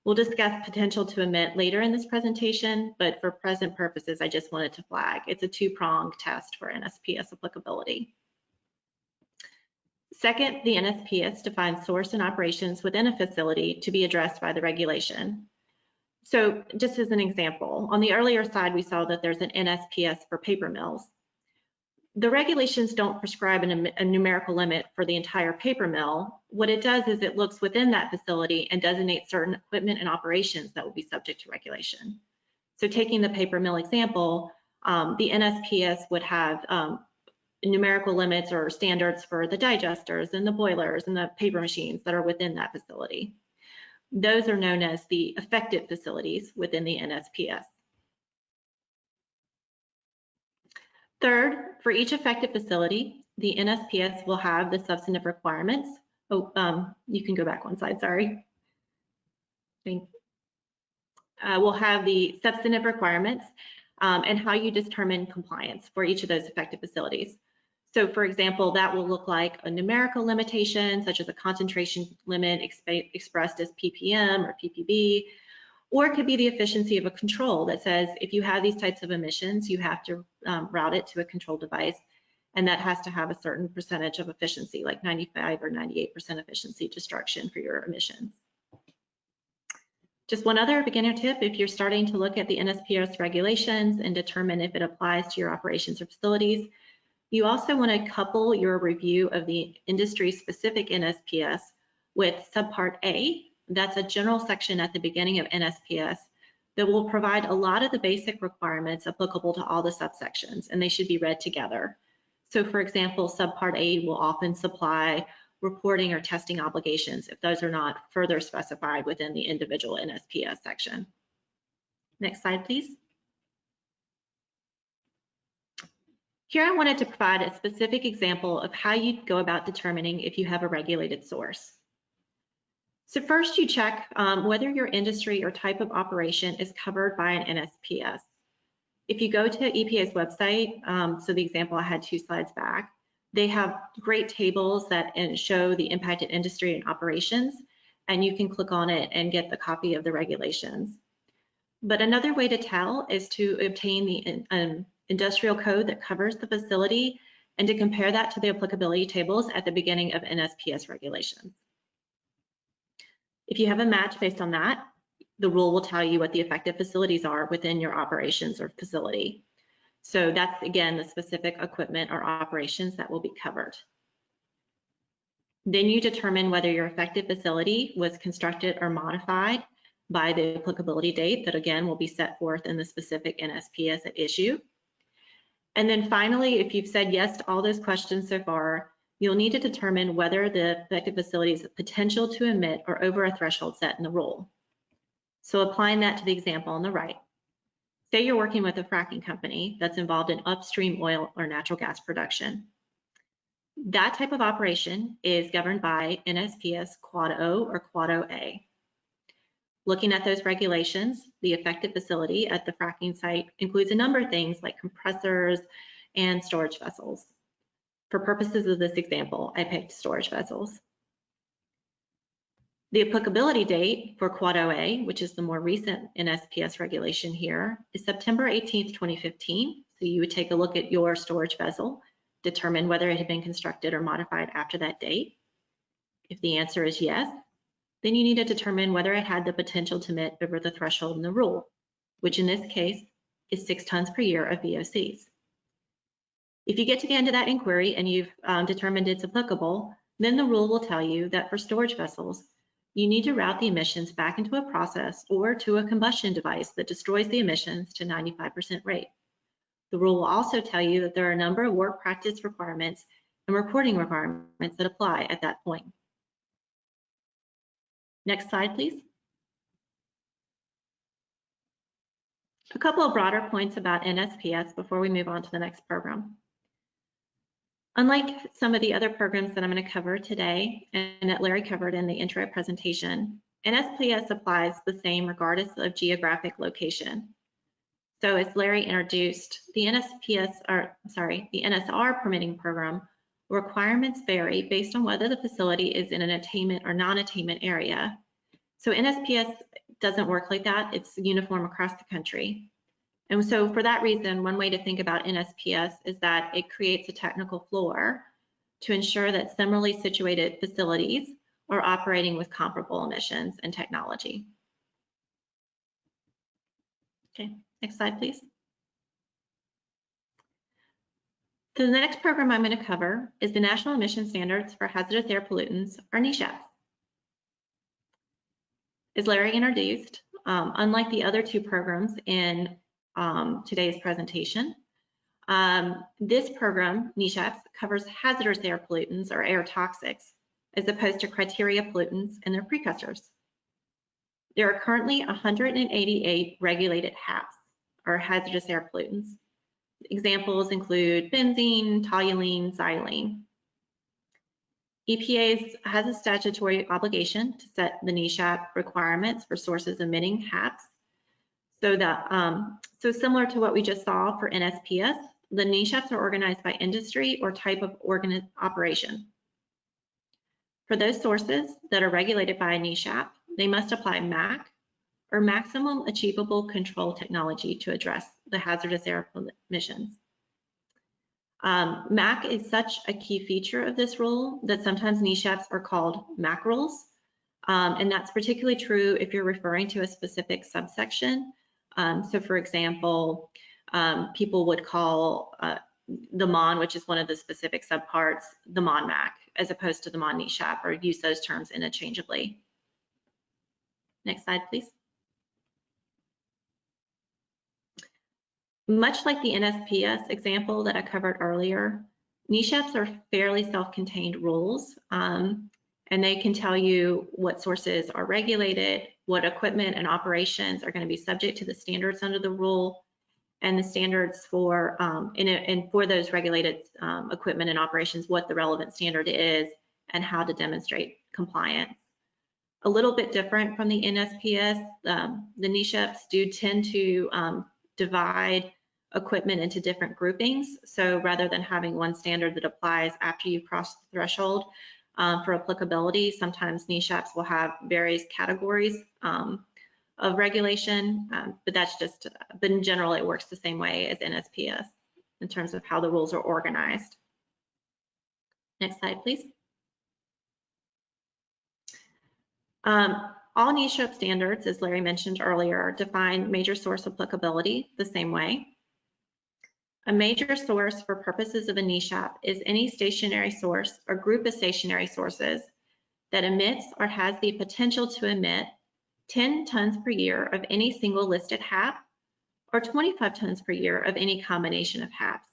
We'll discuss potential to emit later in this presentation, but for present purposes, I just wanted to flag. It's a two-pronged test for NSPS applicability. Second, the NSPS defines source and operations within a facility to be addressed by the regulation. So just as an example, on the earlier slide, we saw that there's an NSPS for paper mills. The regulations don't prescribe a numerical limit for the entire paper mill. What it does is it looks within that facility and designates certain equipment and operations that will be subject to regulation. So taking the paper mill example, the NSPS would have numerical limits or standards for the digesters and the boilers and the paper machines that are within that facility. Those are known as the affected facilities within the NSPS. Third, for each affected facility, the NSPS will have the substantive requirements. Oh, you can go back one slide, sorry. We'll have the substantive requirements and how you determine compliance for each of those affected facilities. So for example, that will look like a numerical limitation, such as a concentration limit expressed as ppm or ppb, or it could be the efficiency of a control that says if you have these types of emissions, you have to route it to a control device, and that has to have a certain percentage of efficiency, like 95 or 98% efficiency destruction for your emissions. Just one other beginner tip, if you're starting to look at the NSPS regulations and determine if it applies to your operations or facilities, you also want to couple your review of the industry-specific NSPS with Subpart A. That's a general section at the beginning of NSPS that will provide a lot of the basic requirements applicable to all the subsections, and they should be read together. So for example, Subpart A will often supply reporting or testing obligations if those are not further specified within the individual NSPS section. Next slide, please. Here I wanted to provide a specific example of how you'd go about determining if you have a regulated source. So first you check whether your industry or type of operation is covered by an NSPS. If you go to EPA's website, so the example I had 2 slides back, they have great tables that show the impacted industry and operations, and you can click on it and get the copy of the regulations. But another way to tell is to obtain the industrial code that covers the facility and to compare that to the applicability tables at the beginning of NSPS regulations. If you have a match based on that, the rule will tell you what the affected facilities are within your operations or facility. So that's, again, the specific equipment or operations that will be covered. Then you determine whether your affected facility was constructed or modified by the applicability date that, again, will be set forth in the specific NSPS at issue. And then finally, if you've said yes to all those questions so far, you'll need to determine whether the affected facility has potential to emit or over a threshold set in the rule. So applying that to the example on the right. Say you're working with a fracking company that's involved in upstream oil or natural gas production. That type of operation is governed by NSPS Quad O or Quad OA. Looking at those regulations, the affected facility at the fracking site includes a number of things like compressors and storage vessels. For purposes of this example, I picked storage vessels. The applicability date for Quad OA, which is the more recent NSPS regulation here, is September 18th, 2015. So you would take a look at your storage vessel, determine whether it had been constructed or modified after that date. If the answer is yes, then you need to determine whether it had the potential to emit over the threshold in the rule, which in this case is 6 tons per year of VOCs. If you get to the end of that inquiry and you've determined it's applicable, then the rule will tell you that for storage vessels, you need to route the emissions back into a process or to a combustion device that destroys the emissions to 95% rate. The rule will also tell you that there are a number of work practice requirements and reporting requirements that apply at that point. Next slide, please. A couple of broader points about NSPS before we move on to the next program. Unlike some of the other programs that I'm going to cover today and that Larry covered in the intro presentation, NSPS applies the same regardless of geographic location. So as Larry introduced, the NSR permitting program requirements vary based on whether the facility is in an attainment or non-attainment area. So NSPS doesn't work like that. It's uniform across the country. And so for that reason, one way to think about NSPS is that it creates a technical floor to ensure that similarly situated facilities are operating with comparable emissions and technology. Okay, next slide, please. So the next program I'm going to cover is the National Emission Standards for Hazardous Air Pollutants, or NESHAPs. As Larry introduced, unlike the other two programs in today's presentation, this program, NESHAPs, covers hazardous air pollutants or air toxics, as opposed to criteria pollutants and their precursors. There are currently 188 regulated HAPs, or hazardous air pollutants. Examples include benzene, toluene, xylene. EPA has a statutory obligation to set the NESHAP requirements for sources emitting HAPs. So similar to what we just saw for NSPS, the NESHAPs are organized by industry or type of operation. For those sources that are regulated by a NESHAP, they must apply MACT, or Maximum Achievable Control Technology, to address the hazardous air emissions. MAC is such a key feature of this rule that sometimes NESHAPs are called MAC rules, and that's particularly true if you're referring to a specific subsection. So for example, people would call the MON, which is one of the specific subparts, the MON MAC, as opposed to the MON NESHAP, or use those terms interchangeably. Next slide, please. Much like the NSPS example that I covered earlier, NESHAPs are fairly self-contained rules, and they can tell you what sources are regulated, what equipment and operations are going to be subject to the standards under the rule, and the standards for, and for those regulated equipment and operations, what the relevant standard is and how to demonstrate compliance. A little bit different from the NSPS, the NESHAPs do tend to divide equipment into different groupings. So rather than having one standard that applies after you've crossed the threshold for applicability, sometimes NESHAPs will have various categories of regulation, but in general, it works the same way as NSPS in terms of how the rules are organized. Next slide, please. All NESHAP standards, as Larry mentioned earlier, define major source applicability the same way. A major source for purposes of a NESHAP is any stationary source or group of stationary sources that emits or has the potential to emit 10 tons per year of any single listed HAP or 25 tons per year of any combination of HAPs.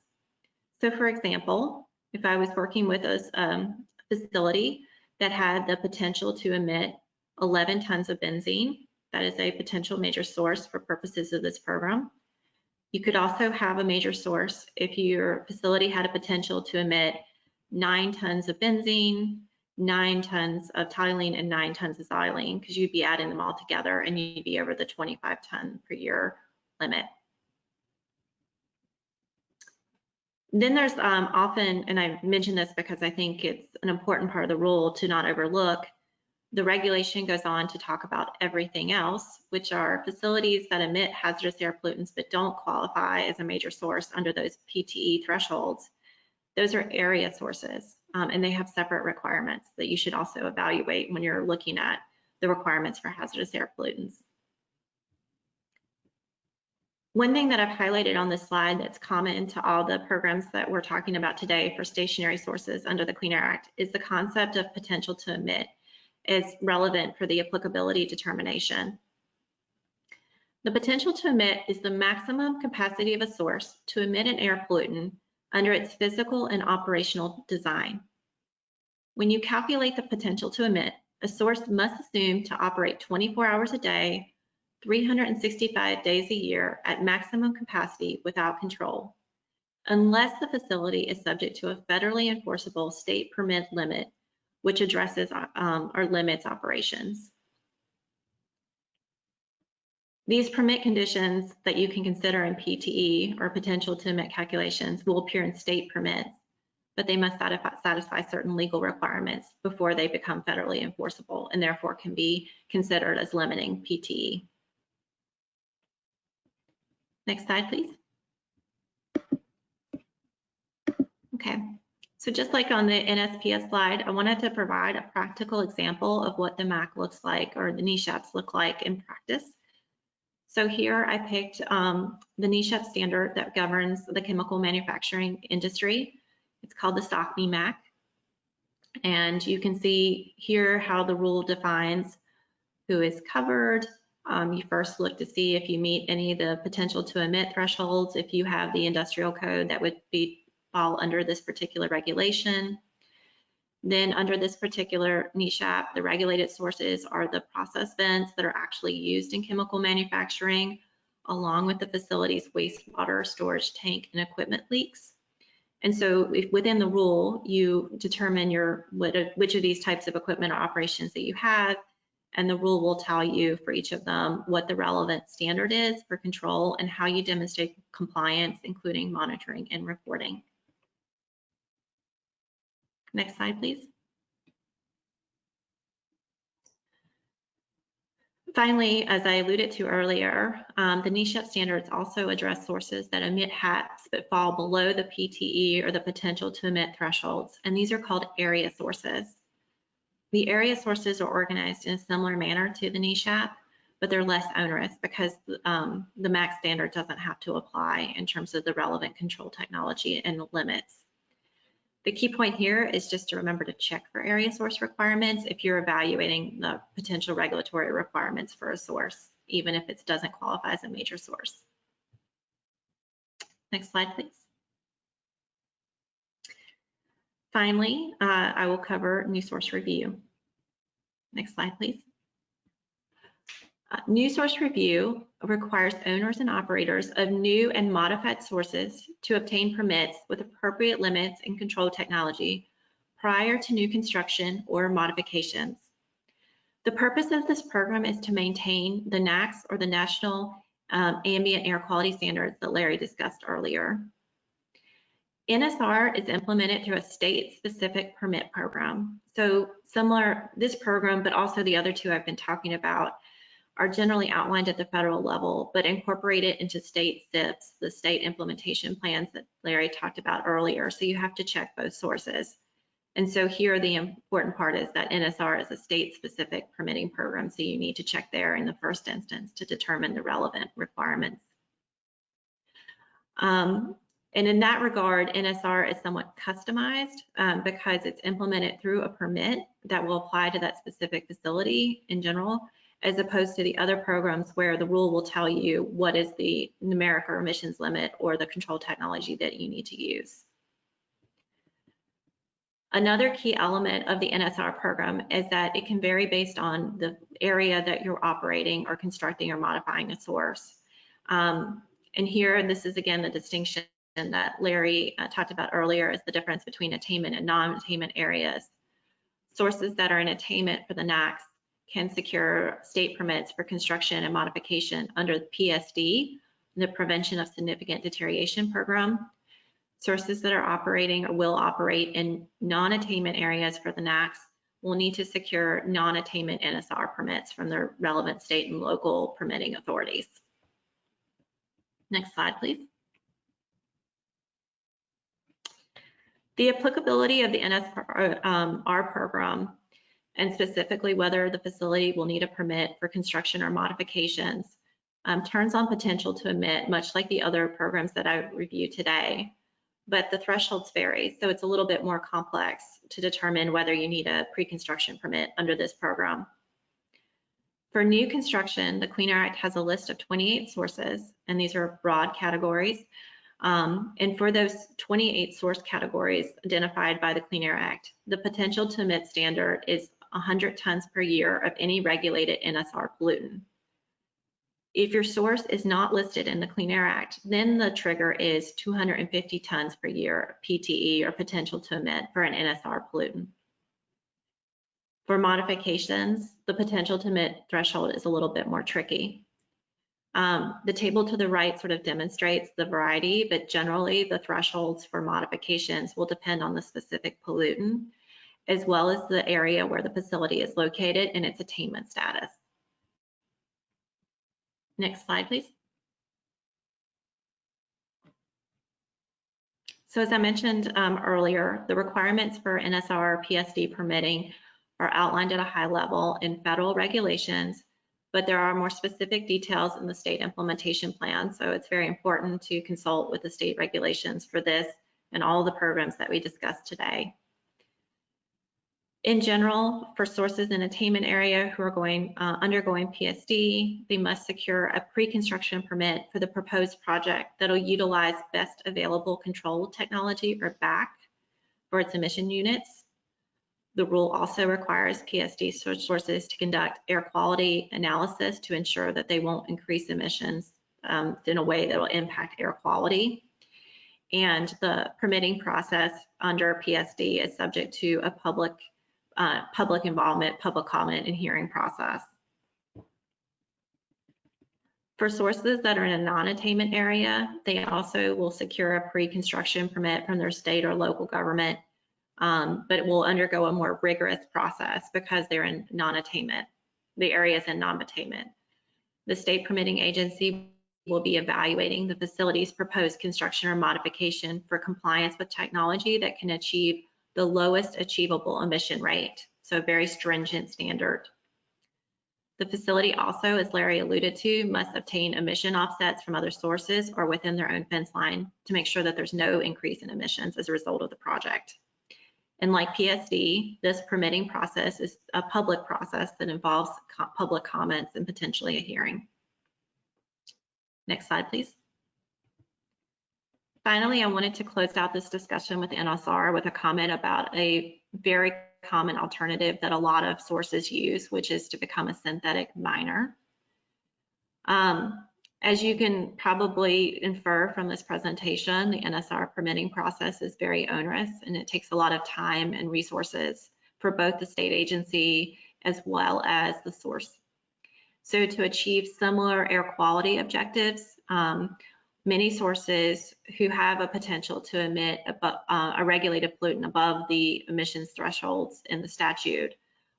So for example, if I was working with a facility that had the potential to emit 11 tons of benzene, that is a potential major source for purposes of this program. You could also have a major source if your facility had a potential to emit 9 tons of benzene, 9 tons of toluene, and 9 tons of xylene, because you'd be adding them all together and you'd be over the 25 ton per year limit. Then there's often, and I mention this because I think it's an important part of the rule to not overlook, the regulation goes on to talk about everything else, which are facilities that emit hazardous air pollutants but don't qualify as a major source under those PTE thresholds. Those are area sources, and they have separate requirements that you should also evaluate when you're looking at the requirements for hazardous air pollutants. One thing that I've highlighted on this slide that's common to all the programs that we're talking about today for stationary sources under the Clean Air Act is the concept of potential to emit is relevant for the applicability determination. The potential to emit is the maximum capacity of a source to emit an air pollutant under its physical and operational design. When you calculate the potential to emit, a source must assume to operate 24 hours a day, 365 days a year at maximum capacity without control, unless the facility is subject to a federally enforceable state permit limit, which addresses or limits operations. These permit conditions that you can consider in PTE or potential to emit calculations will appear in state permits. but they must satisfy certain legal requirements before they become federally enforceable and therefore can be considered as limiting PTE. Next slide, please. Okay, so just like on the NSPS slide, I wanted to provide a practical example of what the MACT looks like, or the NESHAPs look like in practice. So here I picked the NESHAP standard that governs the chemical manufacturing industry. It's called the SOCME MACT. And you can see here how the rule defines who is covered. You first look to see if you meet any of the potential to emit thresholds. If you have the industrial code, that would fall under this particular regulation. Then under this particular NESHAP, the regulated sources are the process vents that are actually used in chemical manufacturing, along with the facility's wastewater storage tank and equipment leaks. And so if within the rule, you determine which of these types of equipment or operations that you have, and the rule will tell you for each of them what the relevant standard is for control and how you demonstrate compliance, including monitoring and reporting. Next slide, please. Finally, as I alluded to earlier, the NESHAP standards also address sources that emit HAPs but fall below the PTE or the potential to emit thresholds, and these are called area sources. The area sources are organized in a similar manner to the NESHAP, but they're less onerous because the MACT standard doesn't have to apply in terms of the relevant control technology and the limits. The key point here is just to remember to check for area source requirements if you're evaluating the potential regulatory requirements for a source, even if it doesn't qualify as a major source. Next slide, please. Finally, I will cover new source review. Next slide, please. New source review requires owners and operators of new and modified sources to obtain permits with appropriate limits and control technology prior to new construction or modifications. The purpose of this program is to maintain the NAAQS, or the National Ambient Air Quality Standards that Larry discussed earlier. NSR is implemented through a state-specific permit program. So similar, this program, but also the other two I've been talking about, are generally outlined at the federal level, but incorporated into state SIPs, the state implementation plans that Larry talked about earlier. So you have to check both sources. And so here the important part is that NSR is a state-specific permitting program, so you need to check there in the first instance to determine the relevant requirements. And in that regard, NSR is somewhat customized because it's implemented through a permit that will apply to that specific facility in general, as opposed to the other programs where the rule will tell you what is the numeric or emissions limit or the control technology that you need to use. Another key element of the NSR program is that it can vary based on the area that you're operating or constructing or modifying a source. And here, this is again the distinction that Larry talked about earlier, is the difference between attainment and non-attainment areas. Sources that are in attainment for the NAAQS can secure state permits for construction and modification under the PSD, the Prevention of Significant Deterioration Program. Sources that are operating or will operate in non-attainment areas for the NAAQS will need to secure non-attainment NSR permits from their relevant state and local permitting authorities. Next slide, please. The applicability of the NSR program, and specifically whether the facility will need a permit for construction or modifications, turns on potential to emit, much like the other programs that I reviewed today. But the thresholds vary, so it's a little bit more complex to determine whether you need a pre-construction permit under this program. For new construction, the Clean Air Act has a list of 28 sources, and these are broad categories. And for those 28 source categories identified by the Clean Air Act, the potential to emit standard is 100 tons per year of any regulated NSR pollutant. If your source is not listed in the Clean Air Act, then the trigger is 250 tons per year PTE, or potential to emit, for an NSR pollutant. For modifications, the potential to emit threshold is a little bit more tricky. The table to the right sort of demonstrates the variety, but generally the thresholds for modifications will depend on the specific pollutant, as well as the area where the facility is located and its attainment status. Next slide, please. So as I mentioned earlier, the requirements for NSR PSD permitting are outlined at a high level in federal regulations, but there are more specific details in the state implementation plan. So it's very important to consult with the state regulations for this and all the programs that we discussed today. In general, for sources in attainment area who are undergoing PSD, they must secure a pre-construction permit for the proposed project that'll utilize best available control technology, or BAC, for its emission units. The rule also requires PSD sources to conduct air quality analysis to ensure that they won't increase emissions in a way that will impact air quality. And the permitting process under PSD is subject to a public involvement, public comment, and hearing process. For sources that are in a non-attainment area, they also will secure a pre-construction permit from their state or local government, but it will undergo a more rigorous process because they're in non-attainment. The area is in non-attainment. The state permitting agency will be evaluating the facility's proposed construction or modification for compliance with technology that can achieve the lowest achievable emission rate, so a very stringent standard. The facility also, as Larry alluded to, must obtain emission offsets from other sources or within their own fence line to make sure that there's no increase in emissions as a result of the project. And like PSD, this permitting process is a public process that involves public comments and potentially a hearing. Next slide, please. Finally, I wanted to close out this discussion with NSR with a comment about a very common alternative that a lot of sources use, which is to become a synthetic miner. As you can probably infer from this presentation, the NSR permitting process is very onerous, and it takes a lot of time and resources for both the state agency as well as the source. So to achieve similar air quality objectives, many sources who have a potential to emit a regulated pollutant above the emissions thresholds in the statute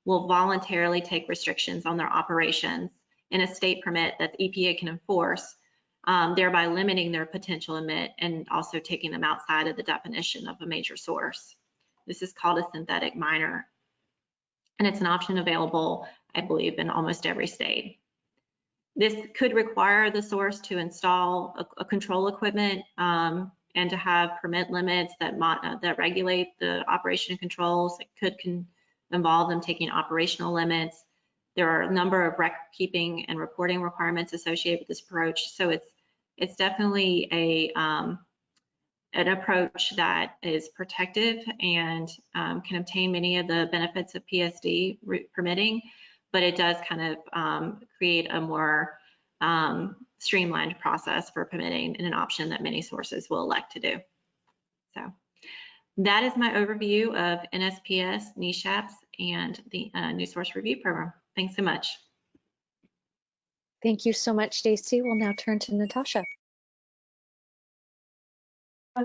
will voluntarily take restrictions on their operations in a state permit that the EPA can enforce, thereby limiting their potential emit and also taking them outside of the definition of a major source. This is called a synthetic miner, and it's an option available, I believe, in almost every state. This could require the source to install a control equipment and to have permit limits that regulate the operation and controls. It could involve them taking operational limits. There are a number of record keeping and reporting requirements associated with this approach. So it's definitely an approach that is protective and can obtain many of the benefits of PSD permitting, but it does kind of create a more streamlined process for permitting, and an option that many sources will elect to do. So that is my overview of NSPS, NESHAPs, and the New Source Review Program. Thanks so much. Thank you so much, Stacy. We'll now turn to Natasha.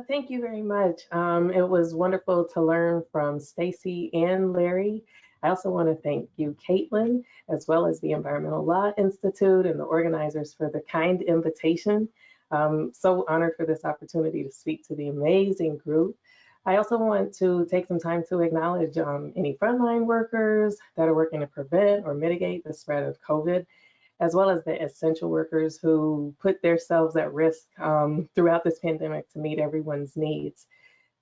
Thank you very much. It was wonderful to learn from Stacy and Larry. I also want to thank you, Caitlin, as well as the Environmental Law Institute and the organizers for the kind invitation. So honored for this opportunity to speak to the amazing group. I also want to take some time to acknowledge any frontline workers that are working to prevent or mitigate the spread of COVID, as well as the essential workers who put themselves at risk throughout this pandemic to meet everyone's needs.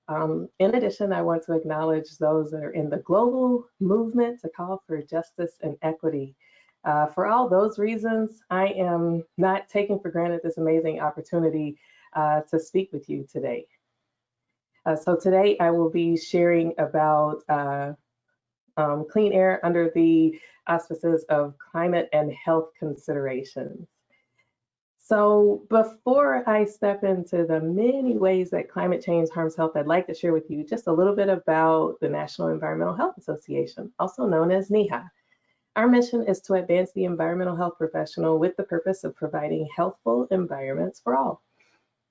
In addition, I want to acknowledge those that are in the global movement to call for justice and equity. For all those reasons, I am not taking for granted this amazing opportunity to speak with you today. So today I will be sharing about clean air under the auspices of climate and health considerations. So before I step into the many ways that climate change harms health, I'd like to share with you just a little bit about the National Environmental Health Association, also known as NEHA. Our mission is to advance the environmental health professional with the purpose of providing healthful environments for all.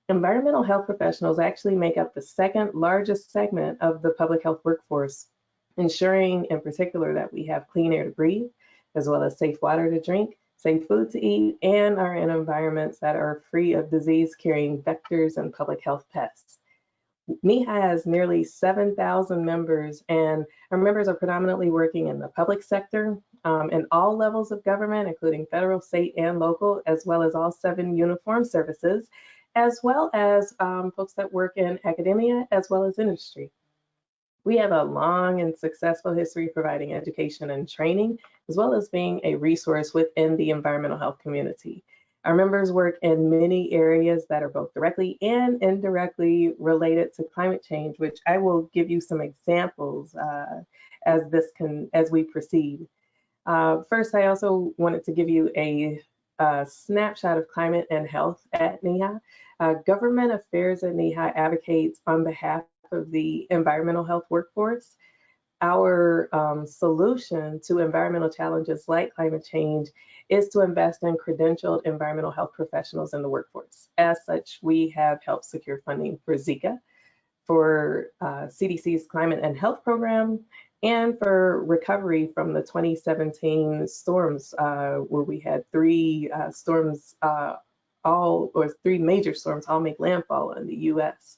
Environmental health professionals actually make up the second largest segment of the public health workforce, ensuring in particular that we have clean air to breathe, as well as safe water to drink, safe food to eat, and are in environments that are free of disease-carrying vectors and public health pests. NEHA has nearly 7,000 members, and our members are predominantly working in the public sector, in all levels of government, including federal, state, and local, as well as all 7 uniformed services, as well as folks that work in academia, as well as industry. We have a long and successful history providing education and training, as well as being a resource within the environmental health community. Our members work in many areas that are both directly and indirectly related to climate change, which I will give you some examples as we proceed. First, I also wanted to give you a snapshot of climate and health at NEHA. Government affairs at NEHA advocates on behalf of the environmental health workforce. Our solution to environmental challenges like climate change is to invest in credentialed environmental health professionals in the workforce. As such, we have helped secure funding for Zika, for CDC's Climate and Health Program, and for recovery from the 2017 storms, where we had 3 major storms all make landfall in the US.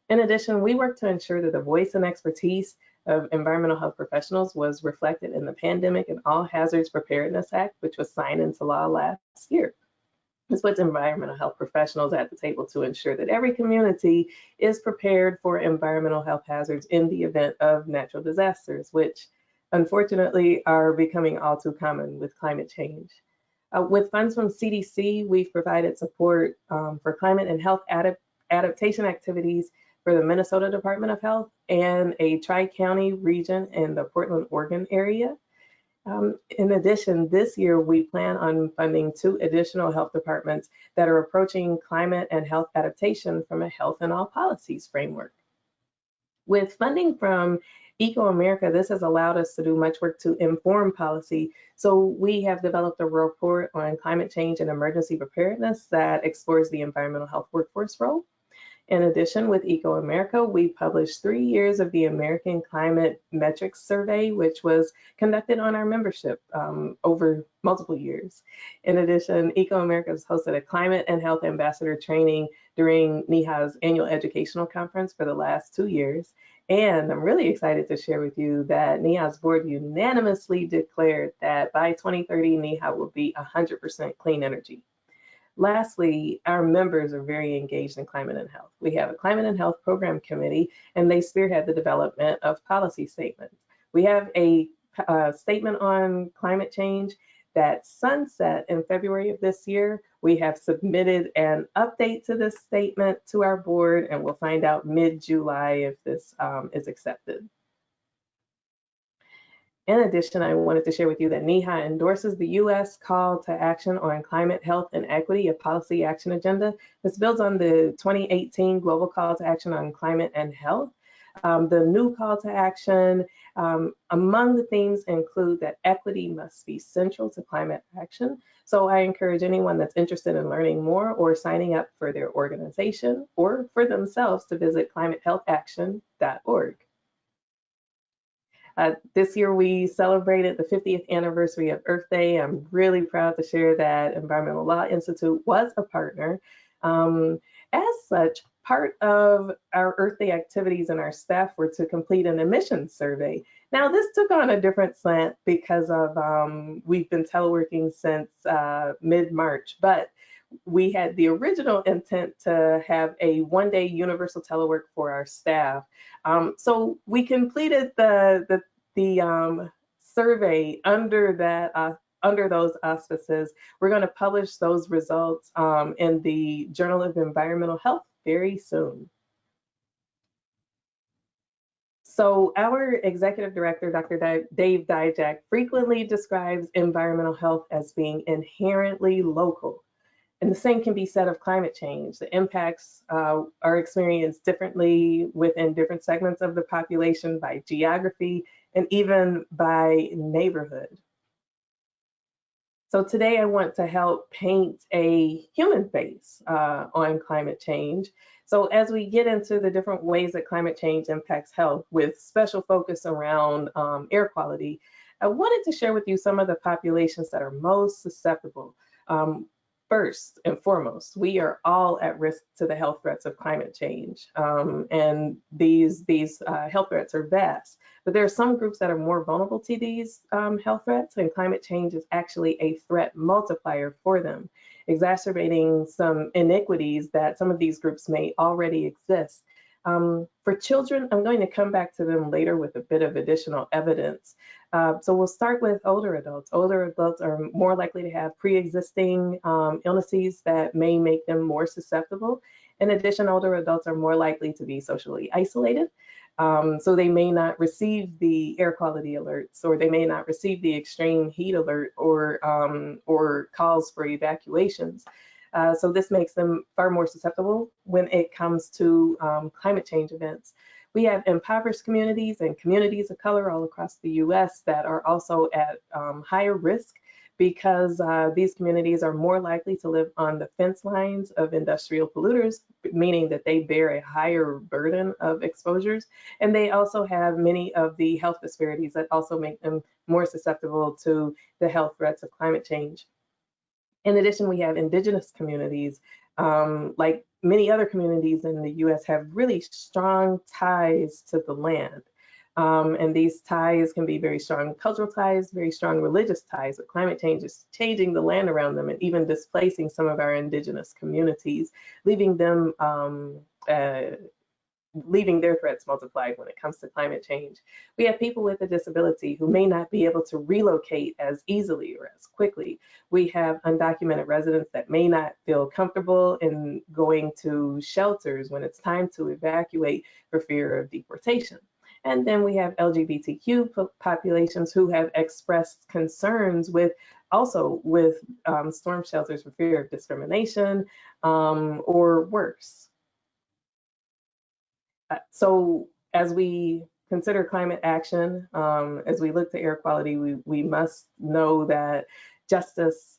In addition, we work to ensure that the voice and expertise of environmental health professionals was reflected in the Pandemic and All Hazards Preparedness Act, which was signed into law last year. This puts environmental health professionals at the table to ensure that every community is prepared for environmental health hazards in the event of natural disasters, which unfortunately are becoming all too common with climate change. With funds from CDC, we've provided support for climate and health adaptation activities for the Minnesota Department of Health and a tri-county region in the Portland, Oregon area. In addition, this year we plan on funding 2 additional health departments that are approaching climate and health adaptation from a health and all policies framework. With funding from EcoAmerica, this has allowed us to do much work to inform policy. So we have developed a report on climate change and emergency preparedness that explores the environmental health workforce role. In addition, with EcoAmerica, we published 3 years of the American Climate Metrics Survey, which was conducted on our membership over multiple years. In addition, EcoAmerica has hosted a climate and health ambassador training during NEHA's annual educational conference for the last 2 years. And I'm really excited to share with you that NEHA's board unanimously declared that by 2030, NEHA will be 100% clean energy. Lastly, our members are very engaged in climate and health. We have a climate and health program committee, and they spearhead the development of policy statements. We have a statement on climate change that sunset in February of this year. We have submitted an update to this statement to our board, and we'll find out mid-July if this is accepted. In addition, I wanted to share with you that NEHA endorses the U.S. Call to Action on Climate, Health, and Equity, a policy action agenda. This builds on the 2018 Global Call to Action on Climate and Health. The new call to action, among the themes include that equity must be central to climate action. So I encourage anyone that's interested in learning more or signing up for their organization or for themselves to visit climatehealthaction.org. This year we celebrated the 50th anniversary of Earth Day. I'm really proud to share that Environmental Law Institute was a partner. As such, part of our Earth Day activities and our staff were to complete an emission survey. Now this took on a different slant because of we've been teleworking since mid-March, but we had the original intent to have a one-day universal telework for our staff. So we completed the survey under those auspices. We're going to publish those results in the Journal of Environmental Health very soon. So our executive director, Dr. Dave Dijak, frequently describes environmental health as being inherently local. And the same can be said of climate change. The impacts are experienced differently within different segments of the population by geography and even by neighborhood. So today I want to help paint a human face on climate change. So as we get into the different ways that climate change impacts health, with special focus around air quality, I wanted to share with you some of the populations that are most susceptible. First and foremost, we are all at risk to the health threats of climate change. And these health threats are vast, but there are some groups that are more vulnerable to these health threats, and climate change is actually a threat multiplier for them, exacerbating some inequities that some of these groups may already exist. For children, I'm going to come back to them later with a bit of additional evidence. So we'll start with older adults. Older adults are more likely to have pre-existing illnesses that may make them more susceptible. In addition, older adults are more likely to be socially isolated. So they may not receive the air quality alerts, or they may not receive the extreme heat alert, or calls for evacuations. So this makes them far more susceptible when it comes to climate change events. We have impoverished communities and communities of color all across the US that are also at higher risk, because these communities are more likely to live on the fence lines of industrial polluters, meaning that they bear a higher burden of exposures. And they also have many of the health disparities that also make them more susceptible to the health threats of climate change. In addition, we have indigenous communities, like many other communities in the US, have really strong ties to the land. And these ties can be very strong cultural ties, very strong religious ties, but climate change is changing the land around them and even displacing some of our indigenous communities, leaving them leaving their threats multiplied when it comes to climate change. We have people with a disability who may not be able to relocate as easily or as quickly. We have undocumented residents that may not feel comfortable in going to shelters when it's time to evacuate for fear of deportation. And then we have LGBTQ populations who have expressed concerns with storm shelters for fear of discrimination or worse. So as we consider climate action, as we look to air quality, we must know that justice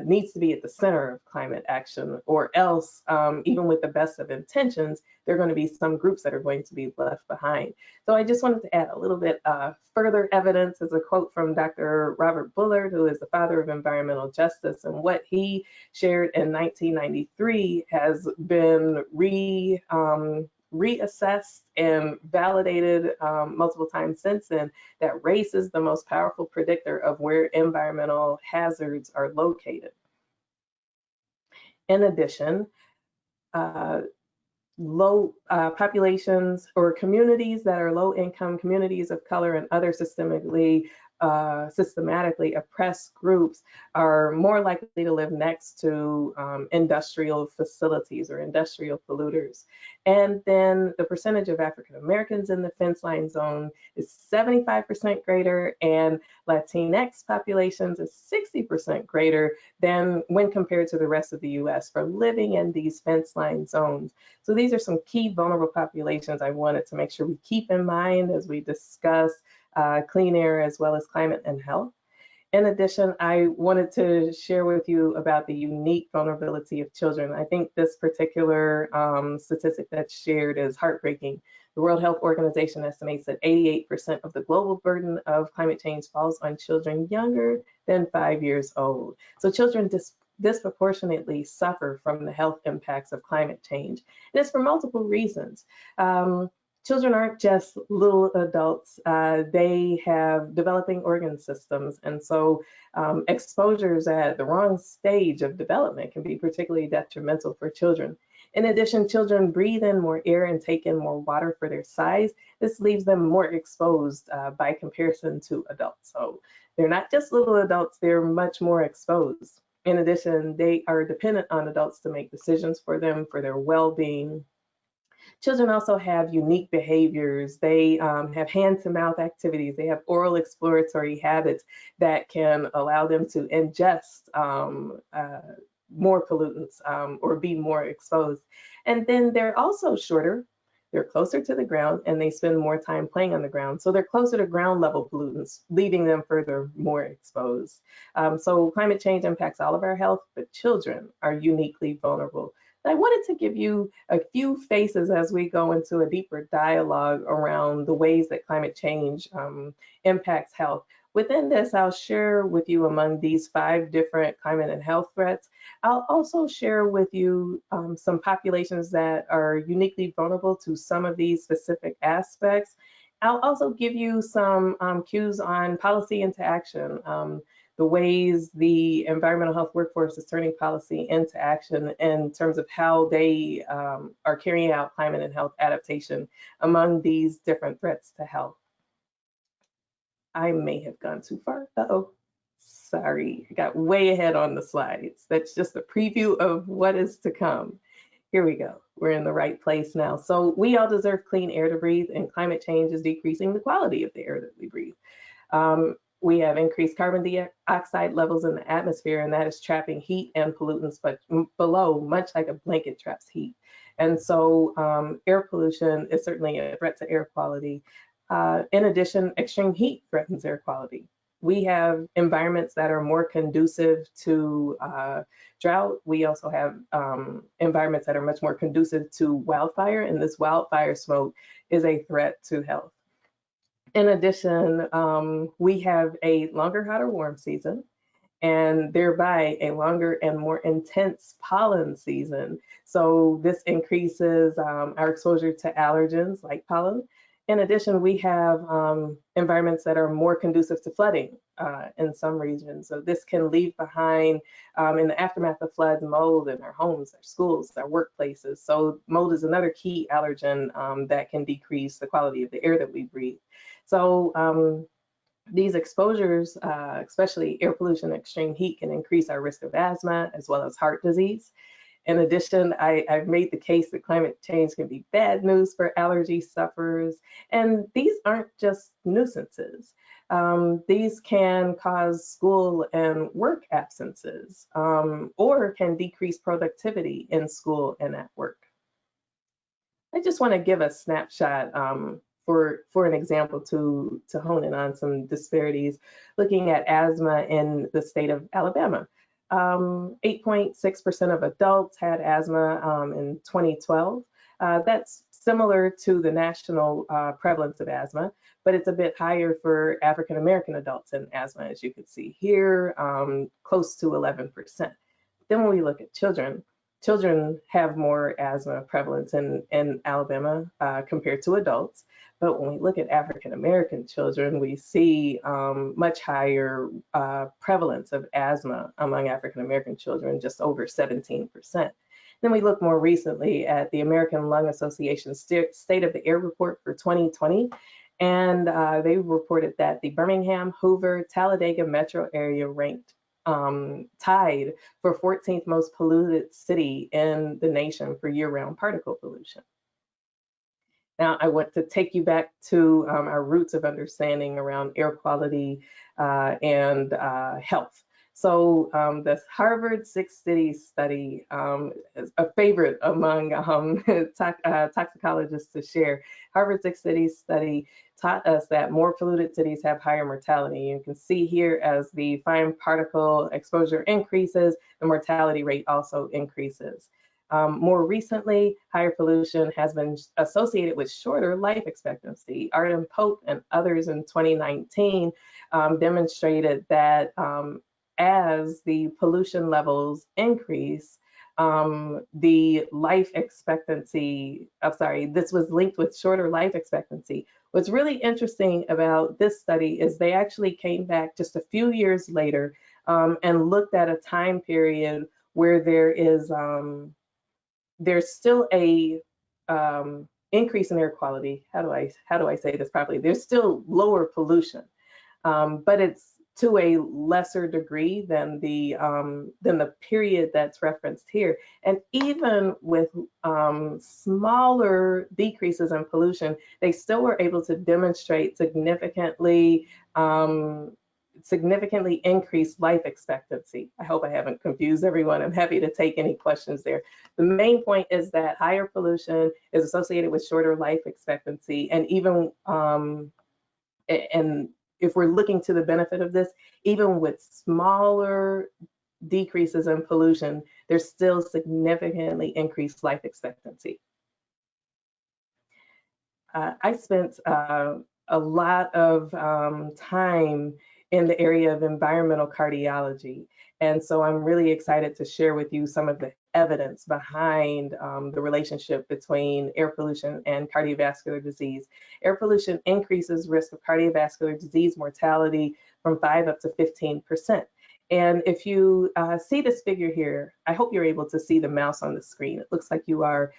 needs to be at the center of climate action, or else, even with the best of intentions, there are going to be some groups that are going to be left behind. So I just wanted to add a little bit further evidence, as a quote from Dr. Robert Bullard, who is the father of environmental justice, and what he shared in 1993 has been reassessed and validated multiple times since then, that race is the most powerful predictor of where environmental hazards are located. In addition, low populations or communities that are low income, communities of color, and other systematically oppressed groups are more likely to live next to industrial facilities or industrial polluters. And then the percentage of African Americans in the fence line zone is 75% greater, and Latinx populations is 60% greater than when compared to the rest of the US for living in these fence line zones. So these are some key vulnerable populations I wanted to make sure we keep in mind as we discuss clean air as well as climate and health. In addition, I wanted to share with you about the unique vulnerability of children. I think this particular statistic that's shared is heartbreaking. The World Health Organization estimates that 88% of the global burden of climate change falls on children younger than 5 years old. So children disproportionately suffer from the health impacts of climate change. And it's for multiple reasons. Children aren't just little adults, they have developing organ systems. And so exposures at the wrong stage of development can be particularly detrimental for children. In addition, children breathe in more air and take in more water for their size. This leaves them more exposed by comparison to adults. So they're not just little adults, they're much more exposed. In addition, they are dependent on adults to make decisions for them, for their well-being. Children also have unique behaviors. They have hand-to-mouth activities. They have oral exploratory habits that can allow them to ingest more pollutants or be more exposed. And then they're also shorter. they're closer to the ground, and they spend more time playing on the ground. So they're closer to ground level pollutants, leaving them further more exposed. So climate change impacts all of our health, but children are uniquely vulnerable. I wanted to give you a few faces as we go into a deeper dialogue around the ways that climate change impacts health. Within this, I'll share with you among these 5 different climate and health threats. I'll also share with you some populations that are uniquely vulnerable to some of these specific aspects. I'll also give you some cues on policy into action, the ways the environmental health workforce is turning policy into action in terms of how they are carrying out climate and health adaptation among these different threats to health. I may have gone too far. Uh-oh, sorry, I got way ahead on the slides. That's just a preview of what is to come. Here we go, we're in the right place now. So we all deserve clean air to breathe, and climate change is decreasing the quality of the air that we breathe. We have increased carbon dioxide levels in the atmosphere, and that is trapping heat and pollutants but below, much like a blanket traps heat. And so air pollution is certainly a threat to air quality. In addition, extreme heat threatens air quality. We have environments that are more conducive to drought. We also have environments that are much more conducive to wildfire, and this wildfire smoke is a threat to health. In addition, we have a longer, hotter, warm season, and thereby a longer and more intense pollen season. So this increases our exposure to allergens like pollen. In addition, we have environments that are more conducive to flooding in some regions. So this can leave behind, in the aftermath of floods, mold in our homes, our schools, our workplaces. So mold is another key allergen that can decrease the quality of the air that we breathe. So these exposures, especially air pollution and extreme heat, can increase our risk of asthma as well as heart disease. In addition, I've made the case that climate change can be bad news for allergy sufferers, and these aren't just nuisances. These can cause school and work absences, or can decrease productivity in school and at work. I just want to give a snapshot for an example to hone in on some disparities, looking at asthma in the state of Alabama. 8.6% of adults had asthma in 2012. That's similar to the national prevalence of asthma, but it's a bit higher for African American adults in asthma, as you can see here, close to 11%. Then when we look at children, children have more asthma prevalence in Alabama compared to adults. But when we look at African American children, we see much higher prevalence of asthma among African American children, just over 17%. Then we look more recently at the American Lung Association State of the Air Report for 2020, and they reported that the Birmingham, Hoover, Talladega metro area ranked tied for 14th most polluted city in the nation for year-round particle pollution. Now, I want to take you back to our roots of understanding around air quality and health. So the Harvard 6 Cities study is a favorite among toxicologists to share. Harvard 6 Cities study taught us that more polluted cities have higher mortality. You can see here as the fine particle exposure increases, the mortality rate also increases. More recently, higher pollution has been associated with shorter life expectancy. Arden Pope and others in 2019 demonstrated that as the pollution levels increase, the life expectancy, this was linked with shorter life expectancy. What's really interesting about this study is they actually came back just a few years later and looked at a time period where there's still a increase in air quality. How do I say this properly? There's still lower pollution, but it's to a lesser degree than the period that's referenced here. And even with smaller decreases in pollution, they still were able to demonstrate significantly significantly increased life expectancy. I hope I haven't confused everyone. I'm happy to take any questions there. The main point is that higher pollution is associated with shorter life expectancy, and even and if we're looking to the benefit of this, even with smaller decreases in pollution, there's still significantly increased life expectancy. I spent a lot of time in the area of environmental cardiology. And so I'm really excited to share with you some of the evidence behind the relationship between air pollution and cardiovascular disease. Air pollution increases risk of cardiovascular disease mortality from 5 up to 15%. And if you see this figure here, I hope you're able to see the mouse on the screen. It looks like you are.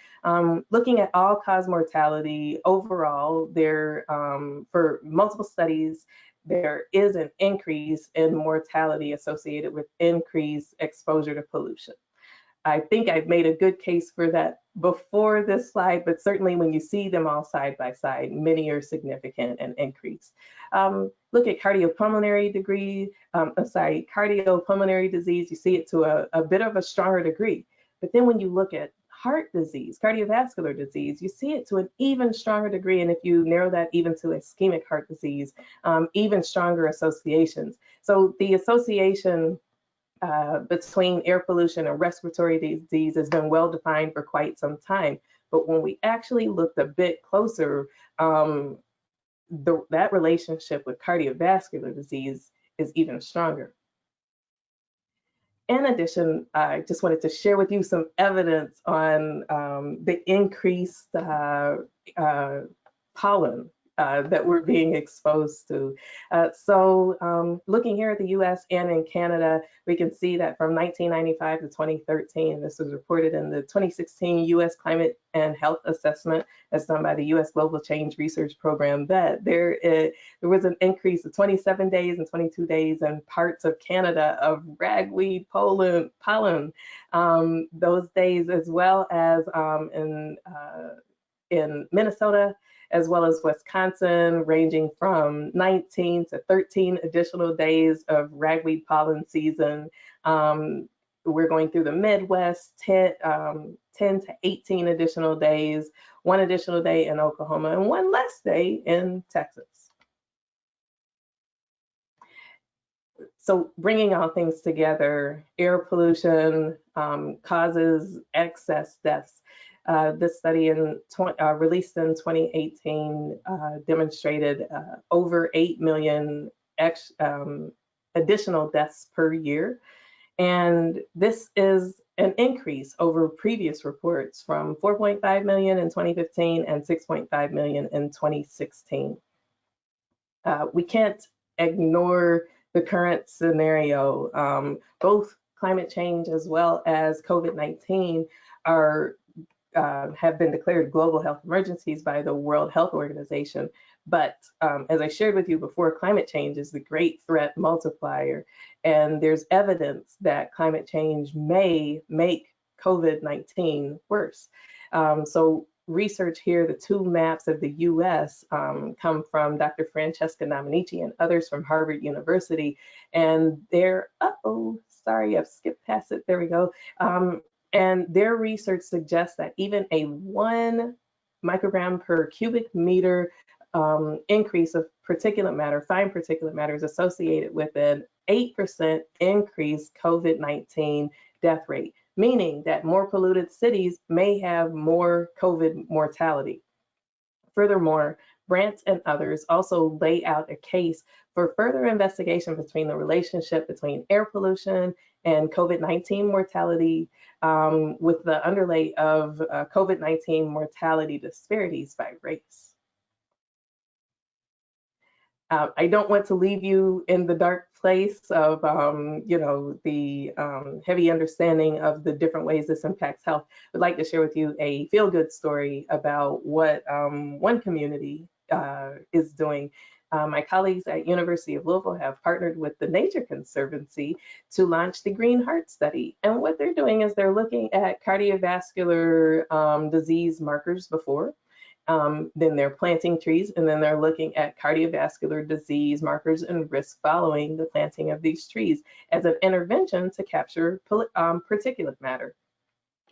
Looking at all-cause mortality overall, there for multiple studies, there is an increase in mortality associated with increased exposure to pollution. I think I've made a good case for that before this slide, but certainly when you see them all side by side, many are significant and increased. Look at cardiopulmonary disease, you see it to a bit of a stronger degree. But then when you look at heart disease, cardiovascular disease, you see it to an even stronger degree. And if you narrow that even to ischemic heart disease, even stronger associations. So the association between air pollution and respiratory disease has been well defined for quite some time. But when we actually looked a bit closer, that relationship with cardiovascular disease is even stronger. In addition, I just wanted to share with you some evidence on the increased pollen that we're being exposed to. So looking here at the US and in Canada, we can see that from 1995 to 2013, this was reported in the 2016 US Climate and Health Assessment as done by the US Global Change Research Program, that there was an increase of 27 days and 22 days in parts of Canada of ragweed pollen, those days, as well as in Minnesota, as well as Wisconsin, ranging from 19 to 13 additional days of ragweed pollen season. We're going through the Midwest, 10 to 18 additional days, 1 additional day in Oklahoma, and 1 less day in Texas. So bringing all things together, air pollution causes excess deaths. This study released in 2018 demonstrated over 8 million additional deaths per year. And this is an increase over previous reports from 4.5 million in 2015 and 6.5 million in 2016. We can't ignore the current scenario. Both climate change as well as COVID-19 have been declared global health emergencies by the World Health Organization. But as I shared with you before, climate change is the great threat multiplier. And there's evidence that climate change may make COVID-19 worse. So research here, the 2 maps of the US come from Dr. Francesca Dominici and others from Harvard University. And they're, sorry, I've skipped past it, there we go. And their research suggests that even a 1 microgram per cubic meter increase of particulate matter, fine particulate matter, is associated with an 8% increased COVID-19 death rate, meaning that more polluted cities may have more COVID mortality. Furthermore, Brandt and others also lay out a case for further investigation between the relationship between air pollution and COVID-19 mortality, with the underlay of COVID-19 mortality disparities by race. I don't want to leave you in the dark place of, the heavy understanding of the different ways this impacts health. I'd like to share with you a feel-good story about what one community is doing. My colleagues at University of Louisville have partnered with the Nature Conservancy to launch the Green Heart Study. And what they're doing is they're looking at cardiovascular disease markers before, Then they're planting trees, and then they're looking at cardiovascular disease markers and risk following the planting of these trees as an intervention to capture particulate matter.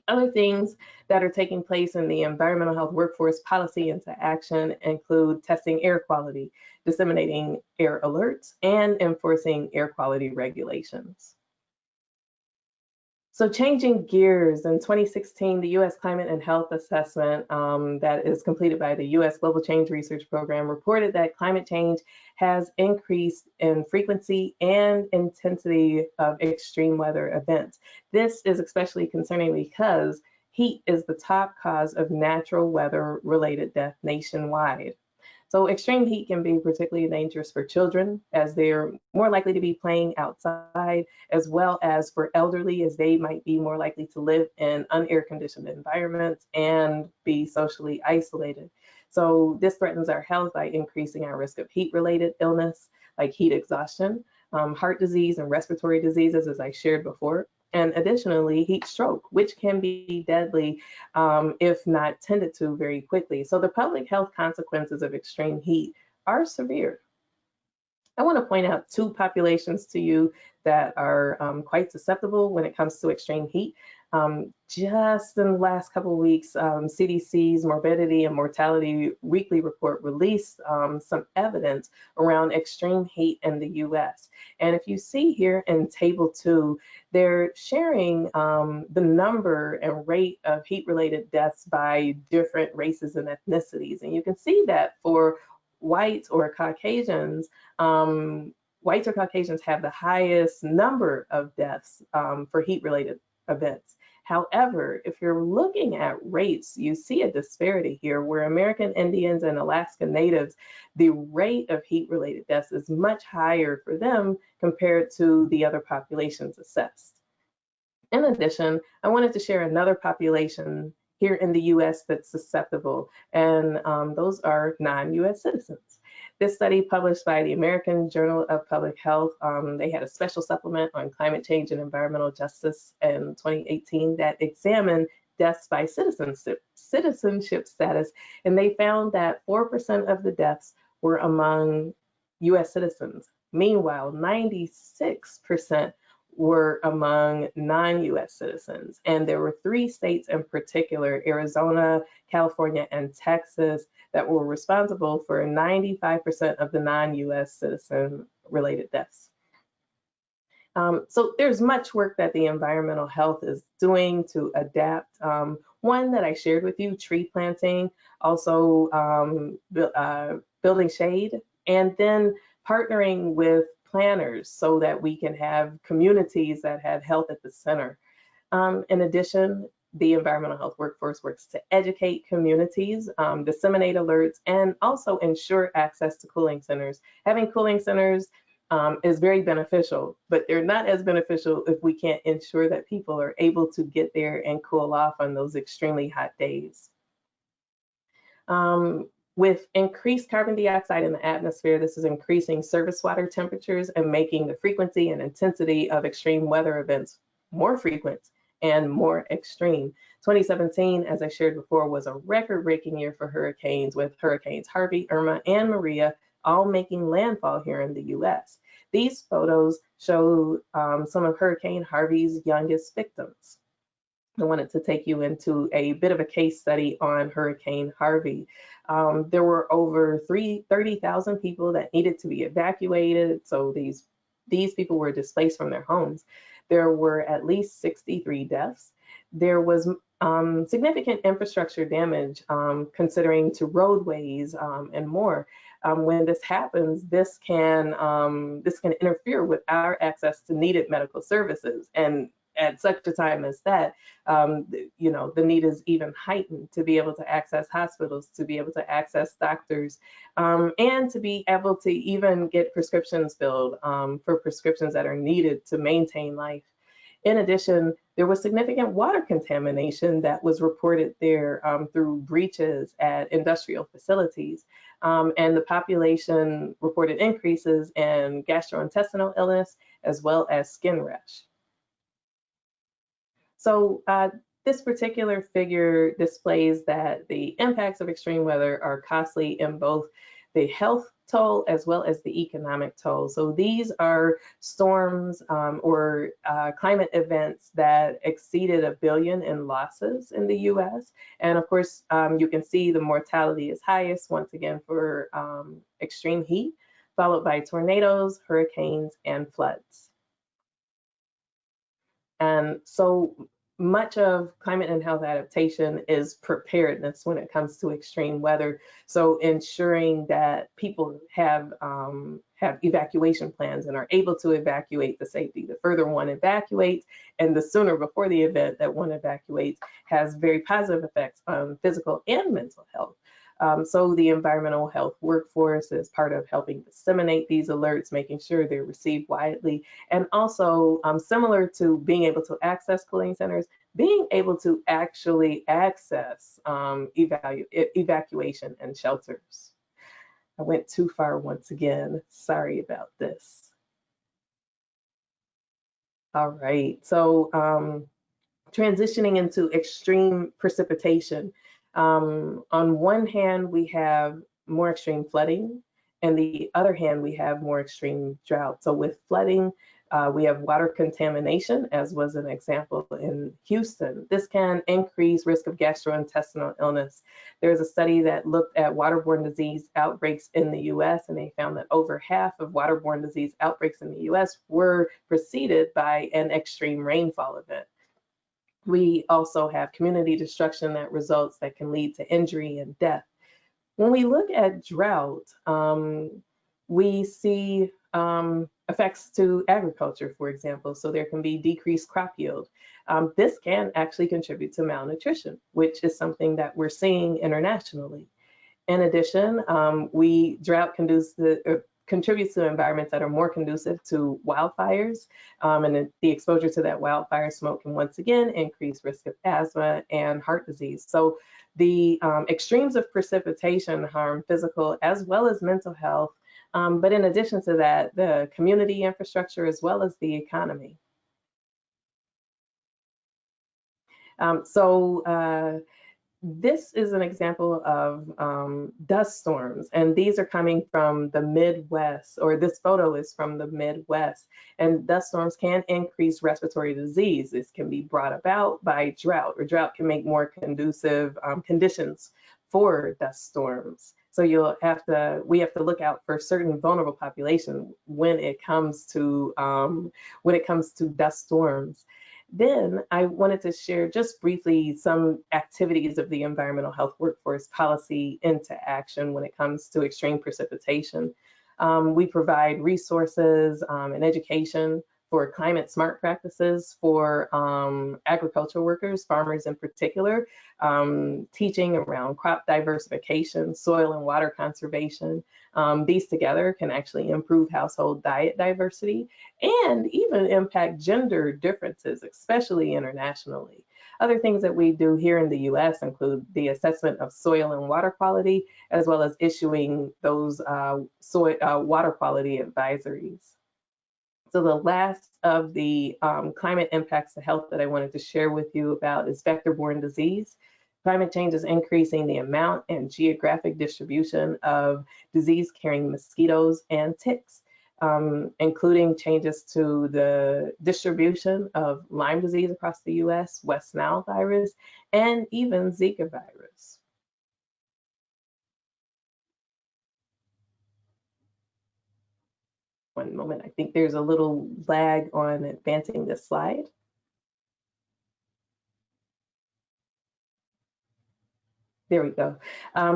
Other things that are taking place in the environmental health workforce policy into action include testing air quality, disseminating air alerts, and enforcing air quality regulations. So changing gears, in 2016, the U.S. Climate and Health Assessment that is completed by the U.S. Global Change Research Program reported that climate change has increased in frequency and intensity of extreme weather events. This is especially concerning because heat is the top cause of natural weather-related death nationwide. So extreme heat can be particularly dangerous for children, as they're more likely to be playing outside, as well as for elderly, as they might be more likely to live in unair conditioned environments and be socially isolated. So this threatens our health by increasing our risk of heat-related illness, like heat exhaustion, heart disease and respiratory diseases, as I shared before, and additionally, heat stroke, which can be deadly if not tended to very quickly. So the public health consequences of extreme heat are severe. I want to point out two populations to you that are quite susceptible when it comes to extreme heat. Just in the last couple of weeks, CDC's Morbidity and Mortality Weekly Report released some evidence around extreme heat in the US. And if you see here in Table 2, they're sharing the number and rate of heat-related deaths by different races and ethnicities. And you can see that for whites or Caucasians, whites or Caucasians have the highest number of deaths for heat-related events. However, if you're looking at rates, you see a disparity here where American Indians and Alaska Natives, the rate of heat-related deaths is much higher for them compared to the other populations assessed. In addition, I wanted to share another population here in the US that's susceptible, and those are non-US citizens. This study published by the American Journal of Public Health, they had a special supplement on climate change and environmental justice in 2018 that examined deaths by citizenship status, and they found that 4% of the deaths were among US citizens. Meanwhile, 96% were among non-US citizens. And there were 3 states in particular, Arizona, California, and Texas, that were responsible for 95% of the non-US citizen related deaths. So there's much work that the environmental health is doing to adapt. One that I shared with you, tree planting, also building shade, and then partnering with planners so that we can have communities that have health at the center. In addition, the environmental health workforce works to educate communities, disseminate alerts, and also ensure access to cooling centers. Having cooling centers is very beneficial, but they're not as beneficial if we can't ensure that people are able to get there and cool off on those extremely hot days. With increased carbon dioxide in the atmosphere, this is increasing surface water temperatures and making the frequency and intensity of extreme weather events more frequent and more extreme. 2017, as I shared before, was a record-breaking year for hurricanes, with hurricanes Harvey, Irma, and Maria all making landfall here in the US. These photos show some of Hurricane Harvey's youngest victims. I wanted to take you into a bit of a case study on Hurricane Harvey. There were over 30,000 people that needed to be evacuated. So these people were displaced from their homes. There were at least 63 deaths. There was significant infrastructure damage, considering to roadways and more. When this happens, this can interfere with our access to needed medical services. And at such a time as that, the need is even heightened to be able to access hospitals, to be able to access doctors, and to be able to even get prescriptions filled for prescriptions that are needed to maintain life. In addition, there was significant water contamination that was reported there through breaches at industrial facilities. And the population reported increases in gastrointestinal illness as well as skin rash. So This particular figure displays that the impacts of extreme weather are costly in both the health toll as well as the economic toll. So these are storms or climate events that exceeded $1 billion in losses in the US. And of course, you can see the mortality is highest once again for extreme heat, followed by tornadoes, hurricanes, and floods. And so much of climate and health adaptation is preparedness when it comes to extreme weather. So ensuring that people have evacuation plans and are able to evacuate the safety. The further one evacuates and the sooner before the event that one evacuates has very positive effects on physical and mental health. So the environmental health workforce is part of helping disseminate these alerts, making sure they're received widely, and also similar to being able to access cooling centers, being able to actually access evacuation and shelters. I went too far once again. Sorry about this. All right, so transitioning into extreme precipitation. On one hand, we have more extreme flooding, and the other hand, we have more extreme drought. So with flooding, we have water contamination, as was an example in Houston. This can increase risk of gastrointestinal illness. There's a study that looked at waterborne disease outbreaks in the US, and they found that over half of waterborne disease outbreaks in the US were preceded by an extreme rainfall event. We also have community destruction that results that can lead to injury and death. When we look at drought, we see effects to agriculture, for example. So there can be decreased crop yield. This can actually contribute to malnutrition, which is something that we're seeing internationally. In addition, drought contributes to environments that are more conducive to wildfires, and the exposure to that wildfire smoke can once again increase risk of asthma and heart disease. So the extremes of precipitation harm physical as well as mental health, but in addition to that, the community infrastructure as well as the economy. This is an example of dust storms, and these are coming from the Midwest, or this photo is from the Midwest. And dust storms can increase respiratory disease. This can be brought about by drought, or drought can make more conducive conditions for dust storms. So we have to look out for certain vulnerable population when it comes to dust storms. Then I wanted to share just briefly some activities of the environmental health workforce policy into action when it comes to extreme precipitation. We provide resources and education for climate smart practices for agricultural workers, farmers in particular, teaching around crop diversification, soil and water conservation. These together can actually improve household diet diversity and even impact gender differences, especially internationally. Other things that we do here in the US include the assessment of soil and water quality, as well as issuing those water quality advisories. So the last of the climate impacts to health that I wanted to share with you about is vector-borne disease. Climate change is increasing the amount and geographic distribution of disease-carrying mosquitoes and ticks, including changes to the distribution of Lyme disease across the US, West Nile virus, and even Zika virus. One moment, I think there's a little lag on advancing this slide. There we go.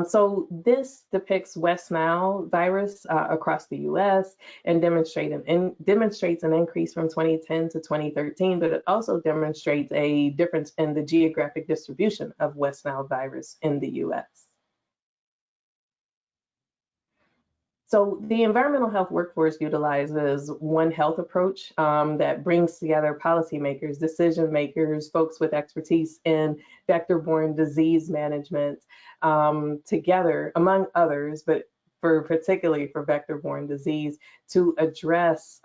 So this depicts West Nile virus across the US and demonstrates an increase from 2010 to 2013, but it also demonstrates a difference in the geographic distribution of West Nile virus in the US. So the environmental health workforce utilizes One Health approach that brings together policymakers, decision makers, folks with expertise in vector-borne disease management together, among others, but particularly for vector-borne disease, to address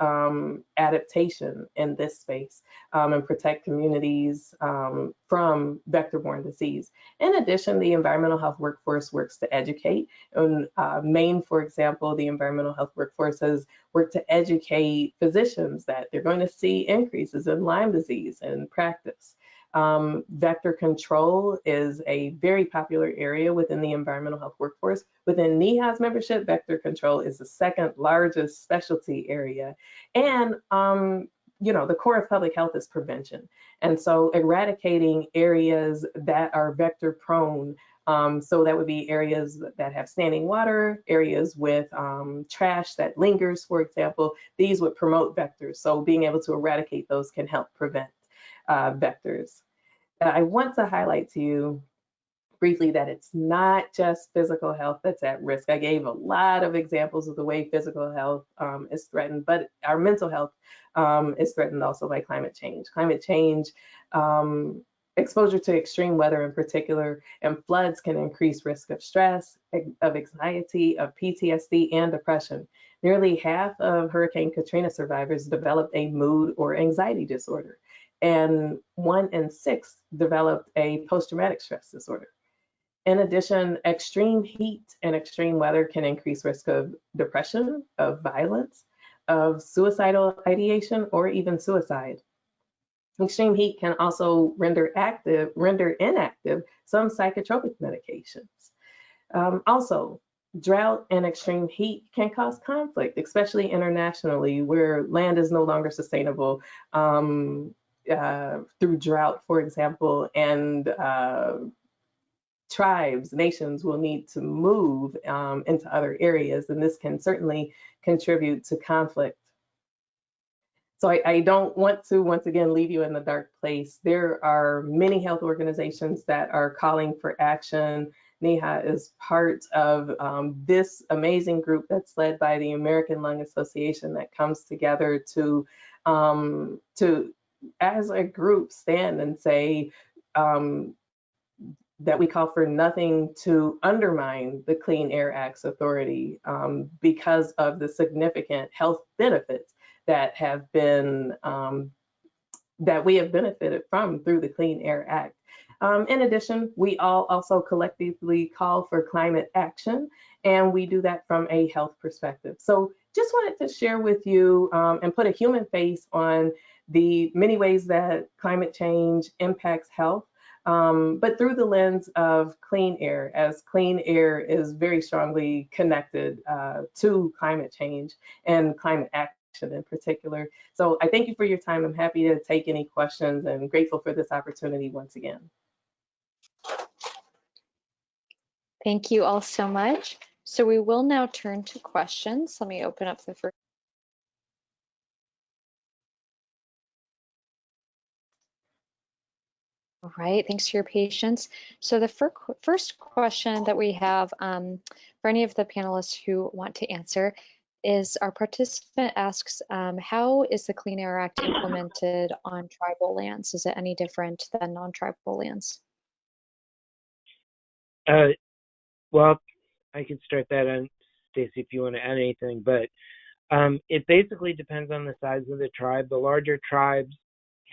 adaptation in this space and protect communities from vector-borne disease. In addition, the environmental health workforce works to educate. In Maine, for example, the environmental health workforce has worked to educate physicians that they're going to see increases in Lyme disease in practice. Vector control is a very popular area within the environmental health workforce. Within NEHA's membership, vector control is the second largest specialty area. And, you know, the core of public health is prevention. And so eradicating areas that are vector prone, so that would be areas that have standing water, areas with trash that lingers, for example, these would promote vectors. So being able to eradicate those can help prevent vectors. I want to highlight to you briefly that it's not just physical health that's at risk. I gave a lot of examples of the way physical health is threatened, but our mental health is threatened also by climate change. Climate change, exposure to extreme weather in particular, and floods can increase risk of stress, of anxiety, of PTSD, and depression. Nearly half of Hurricane Katrina survivors developed a mood or anxiety disorder, and 1 in 6 developed a post-traumatic stress disorder. In addition, extreme heat and extreme weather can increase risk of depression, of violence, of suicidal ideation, or even suicide. Extreme heat can also render inactive some psychotropic medications. Also, drought and extreme heat can cause conflict, especially internationally, where land is no longer sustainable through drought, for example, and tribes, nations will need to move into other areas, and this can certainly contribute to conflict. So I don't want to, once again, leave you in the dark place. There are many health organizations that are calling for action. NEHA is part of this amazing group that's led by the American Lung Association that comes together to as a group, stand and say that we call for nothing to undermine the Clean Air Act's authority because of the significant health benefits that have been that we have benefited from through the Clean Air Act. In addition, we all also collectively call for climate action, and we do that from a health perspective. So just wanted to share with you and put a human face on the many ways that climate change impacts health, but through the lens of clean air, as clean air is very strongly connected to climate change and climate action in particular. So I thank you for your time. I'm happy to take any questions and grateful for this opportunity once again. Thank you all so much. So we will now turn to questions. Let me open up the first. All right, thanks for your patience. So the first question that we have for any of the panelists who want to answer is our participant asks, how is the Clean Air Act implemented on tribal lands? Is it any different than non-tribal lands? Well, I can start that on, Stacey, if you want to add anything, but it basically depends on the size of the tribe. The larger tribes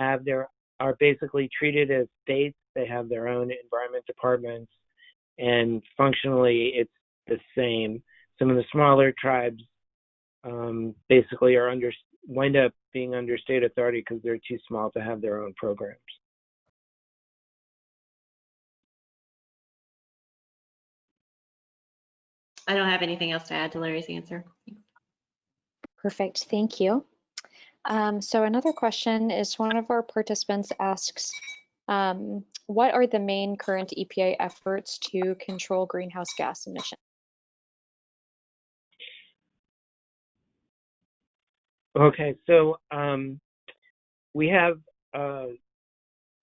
are basically treated as states. They have their own environment departments, and functionally it's the same. Some of the smaller tribes basically wind up being under state authority because they're too small to have their own programs. I don't have anything else to add to Larry's answer. Perfect, thank you. So another question is, one of our participants asks, what are the main current EPA efforts to control greenhouse gas emissions? Okay, so we have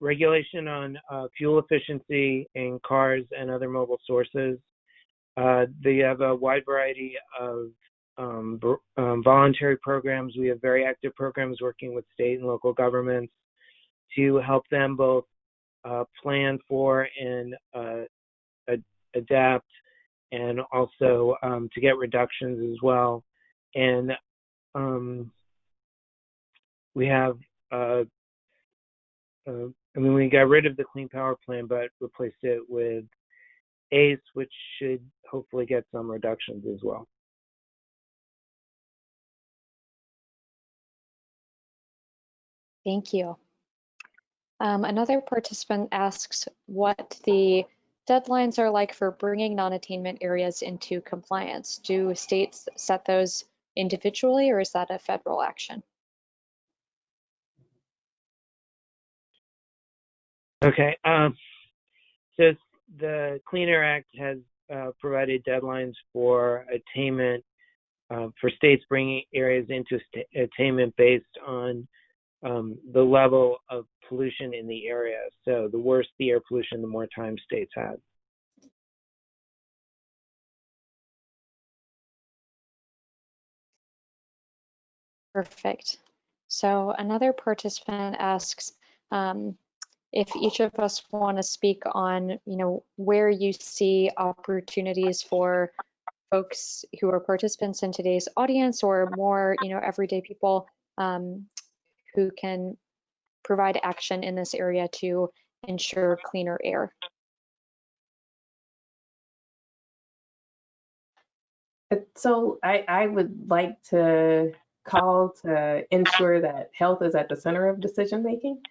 regulation on fuel efficiency in cars and other mobile sources. They have a wide variety of voluntary programs. We have very active programs working with state and local governments to help them both plan for and adapt and also to get reductions as well. And we have, we got rid of the Clean Power Plan, but replaced it with ACE, which should hopefully get some reductions as well. Thank you. Another participant asks what the deadlines are like for bringing non-attainment areas into compliance. Do states set those individually, or is that a federal action? Okay, so the Clean Air Act has provided deadlines for attainment for states bringing areas into attainment based on the level of pollution in the area. So the worse the air pollution, the more time states have. Perfect. So another participant asks if each of us want to speak on, where you see opportunities for folks who are participants in today's audience, or more, everyday people who can provide action in this area to ensure cleaner air. So I would like to call to ensure that health is at the center of decision making.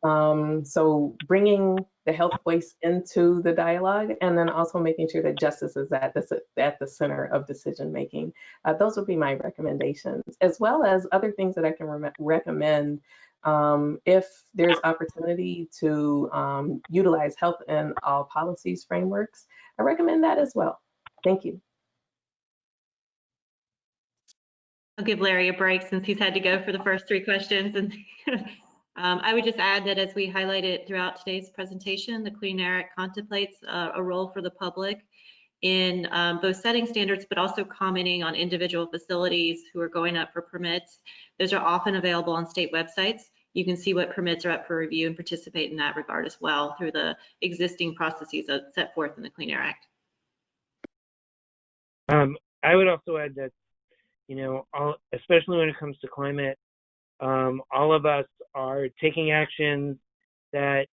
So bringing the health voice into the dialogue, and then also making sure that justice is at the center of decision making. Those would be my recommendations, as well as other things that I can recommend if there's opportunity to utilize health in all policies frameworks. I recommend that as well. Thank you. I'll give Larry a break since he's had to go for the first 3 questions. And I would just add that as we highlighted throughout today's presentation, the Clean Air Act contemplates a role for the public in both setting standards, but also commenting on individual facilities who are going up for permits. Those are often available on state websites. You can see what permits are up for review and participate in that regard as well through the existing processes set forth in the Clean Air Act. I would also add that, especially when it comes to climate, all of us are taking actions that,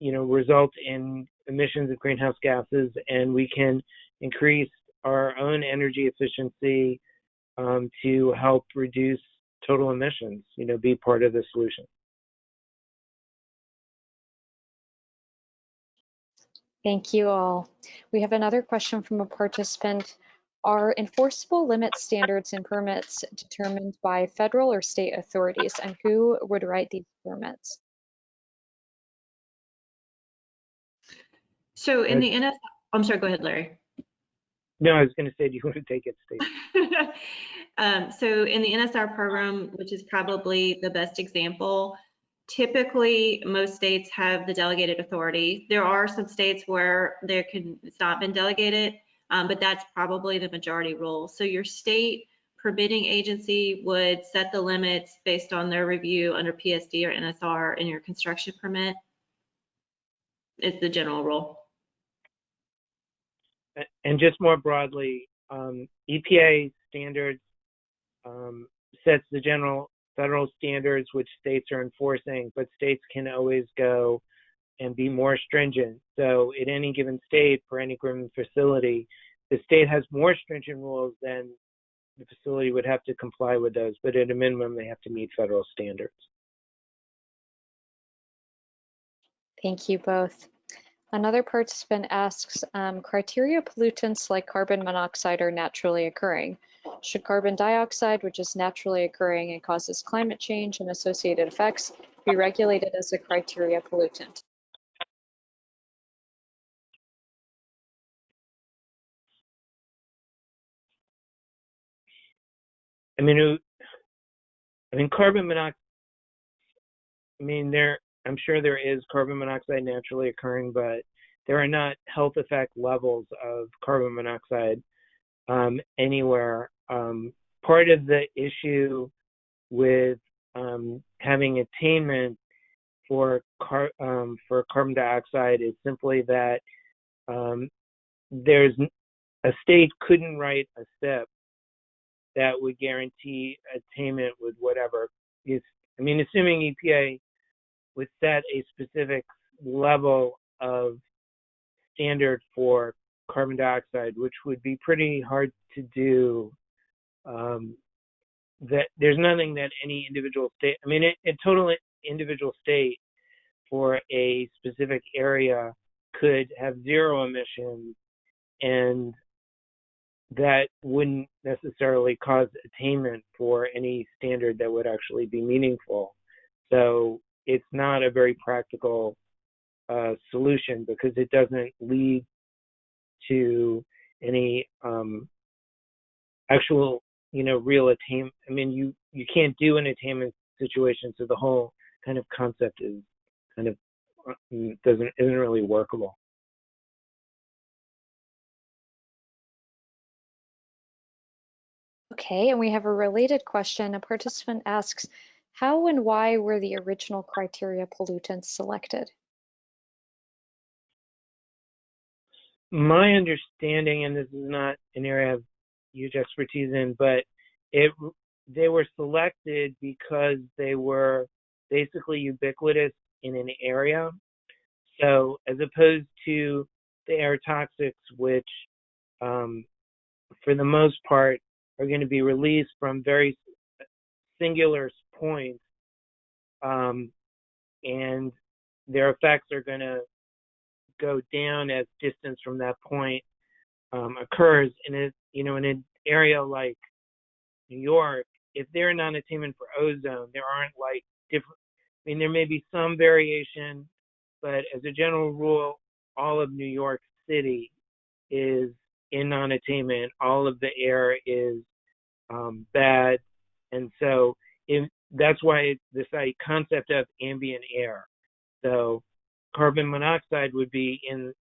result in emissions of greenhouse gases, and we can increase our own energy efficiency to help reduce total emissions, be part of the solution. Thank you all. We have another question from a participant. Are enforceable limit standards and permits determined by federal or state authorities, and who would write these permits? So in the I'm sorry, go ahead, Larry. No, I was going to say, do you want to take it, Steve? So in the NSR program, which is probably the best example, typically most states have the delegated authority. There are some states where it's not been delegated, but that's probably the majority rule. So your state permitting agency would set the limits based on their review under PSD or NSR in your construction permit. It's the general rule. And just more broadly, EPA standards sets the general federal standards which states are enforcing, but states can always go and be more stringent. So at any given state, for any given facility, the state has more stringent rules than the facility would have to comply with those, but at a minimum, they have to meet federal standards. Thank you both. Another participant asks, criteria pollutants like carbon monoxide are naturally occurring. Should carbon dioxide, which is naturally occurring and causes climate change and associated effects, be regulated as a criteria pollutant? I mean, carbon monoxide, I'm sure there is carbon monoxide naturally occurring, but there are not health effect levels of carbon monoxide anywhere. Part of the issue with having attainment for carbon dioxide is simply that there's a state couldn't write a SIP that would guarantee attainment with whatever is, I mean, assuming EPA would set a specific level of standard for carbon dioxide, which would be pretty hard to do. That there's nothing that any individual state, I mean, a total individual state for a specific area could have zero emissions, and that wouldn't necessarily cause attainment for any standard that would actually be meaningful. So it's not a very practical solution because it doesn't lead to any actual, real attainment. I mean, you can't do an attainment situation, so the whole kind of concept is kind of isn't really workable. Okay, and we have a related question. A participant asks, how and why were the original criteria pollutants selected? My understanding, and this is not an area I have huge expertise in, but they were selected because they were basically ubiquitous in an area. So as opposed to the air toxics, which for the most part are going to be released from very singular points, and their effects are going to go down as distance from that point occurs. In an area like New York, if they're non-attainment for ozone, there aren't like different. I mean, there may be some variation, but as a general rule, all of New York City is in non-attainment. All of the air is bad, and so that's why this concept of ambient air. So carbon monoxide would be in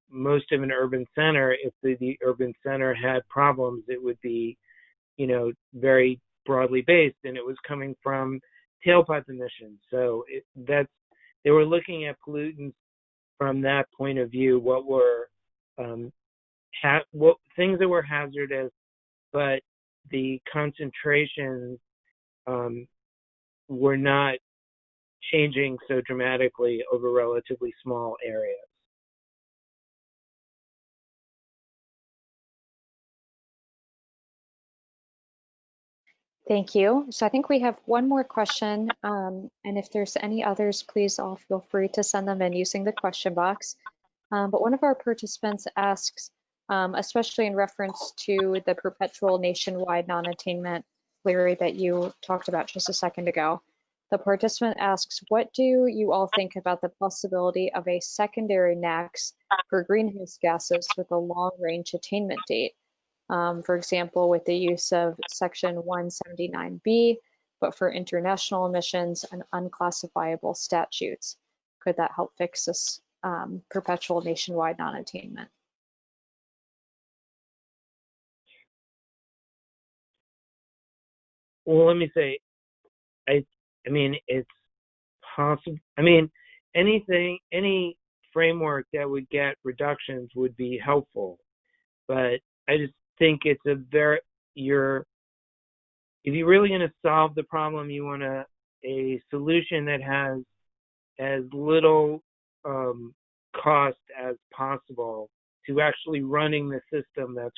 most of an urban center. If the urban center had problems, it would be very broadly based, and it was coming from tailpipe emissions. So they were looking at pollutants from that point of view. What were what things that were hazardous, but the concentrations were not changing so dramatically over relatively small areas. Thank you. So I think we have one more question, and if there's any others, please all feel free to send them in using the question box. But one of our participants asks, especially in reference to the perpetual nationwide non-attainment, Larry, that you talked about just a second ago. The participant asks, what do you all think about the possibility of a secondary NACS for greenhouse gases with a long-range attainment date? For example, with the use of Section 179B, but for international emissions and unclassifiable statutes. Could that help fix this perpetual nationwide non-attainment? Well, let me say, I mean, it's possible. I mean, any framework that would get reductions would be helpful, but I just think it's if you're really going to solve the problem, you want a solution that has as little cost as possible to actually running the system that's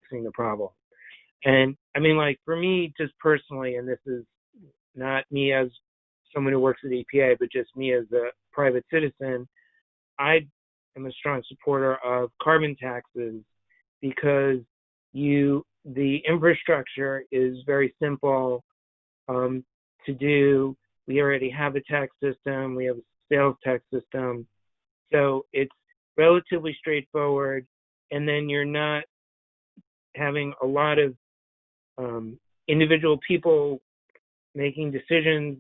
fixing the problem. And I mean, like for me, just personally, and this is not me as someone who works at EPA, but just me as a private citizen, I am a strong supporter of carbon taxes because the infrastructure is very simple to do. We already have a tax system, we have a sales tax system, so it's relatively straightforward, and then you're not having a lot of individual people making decisions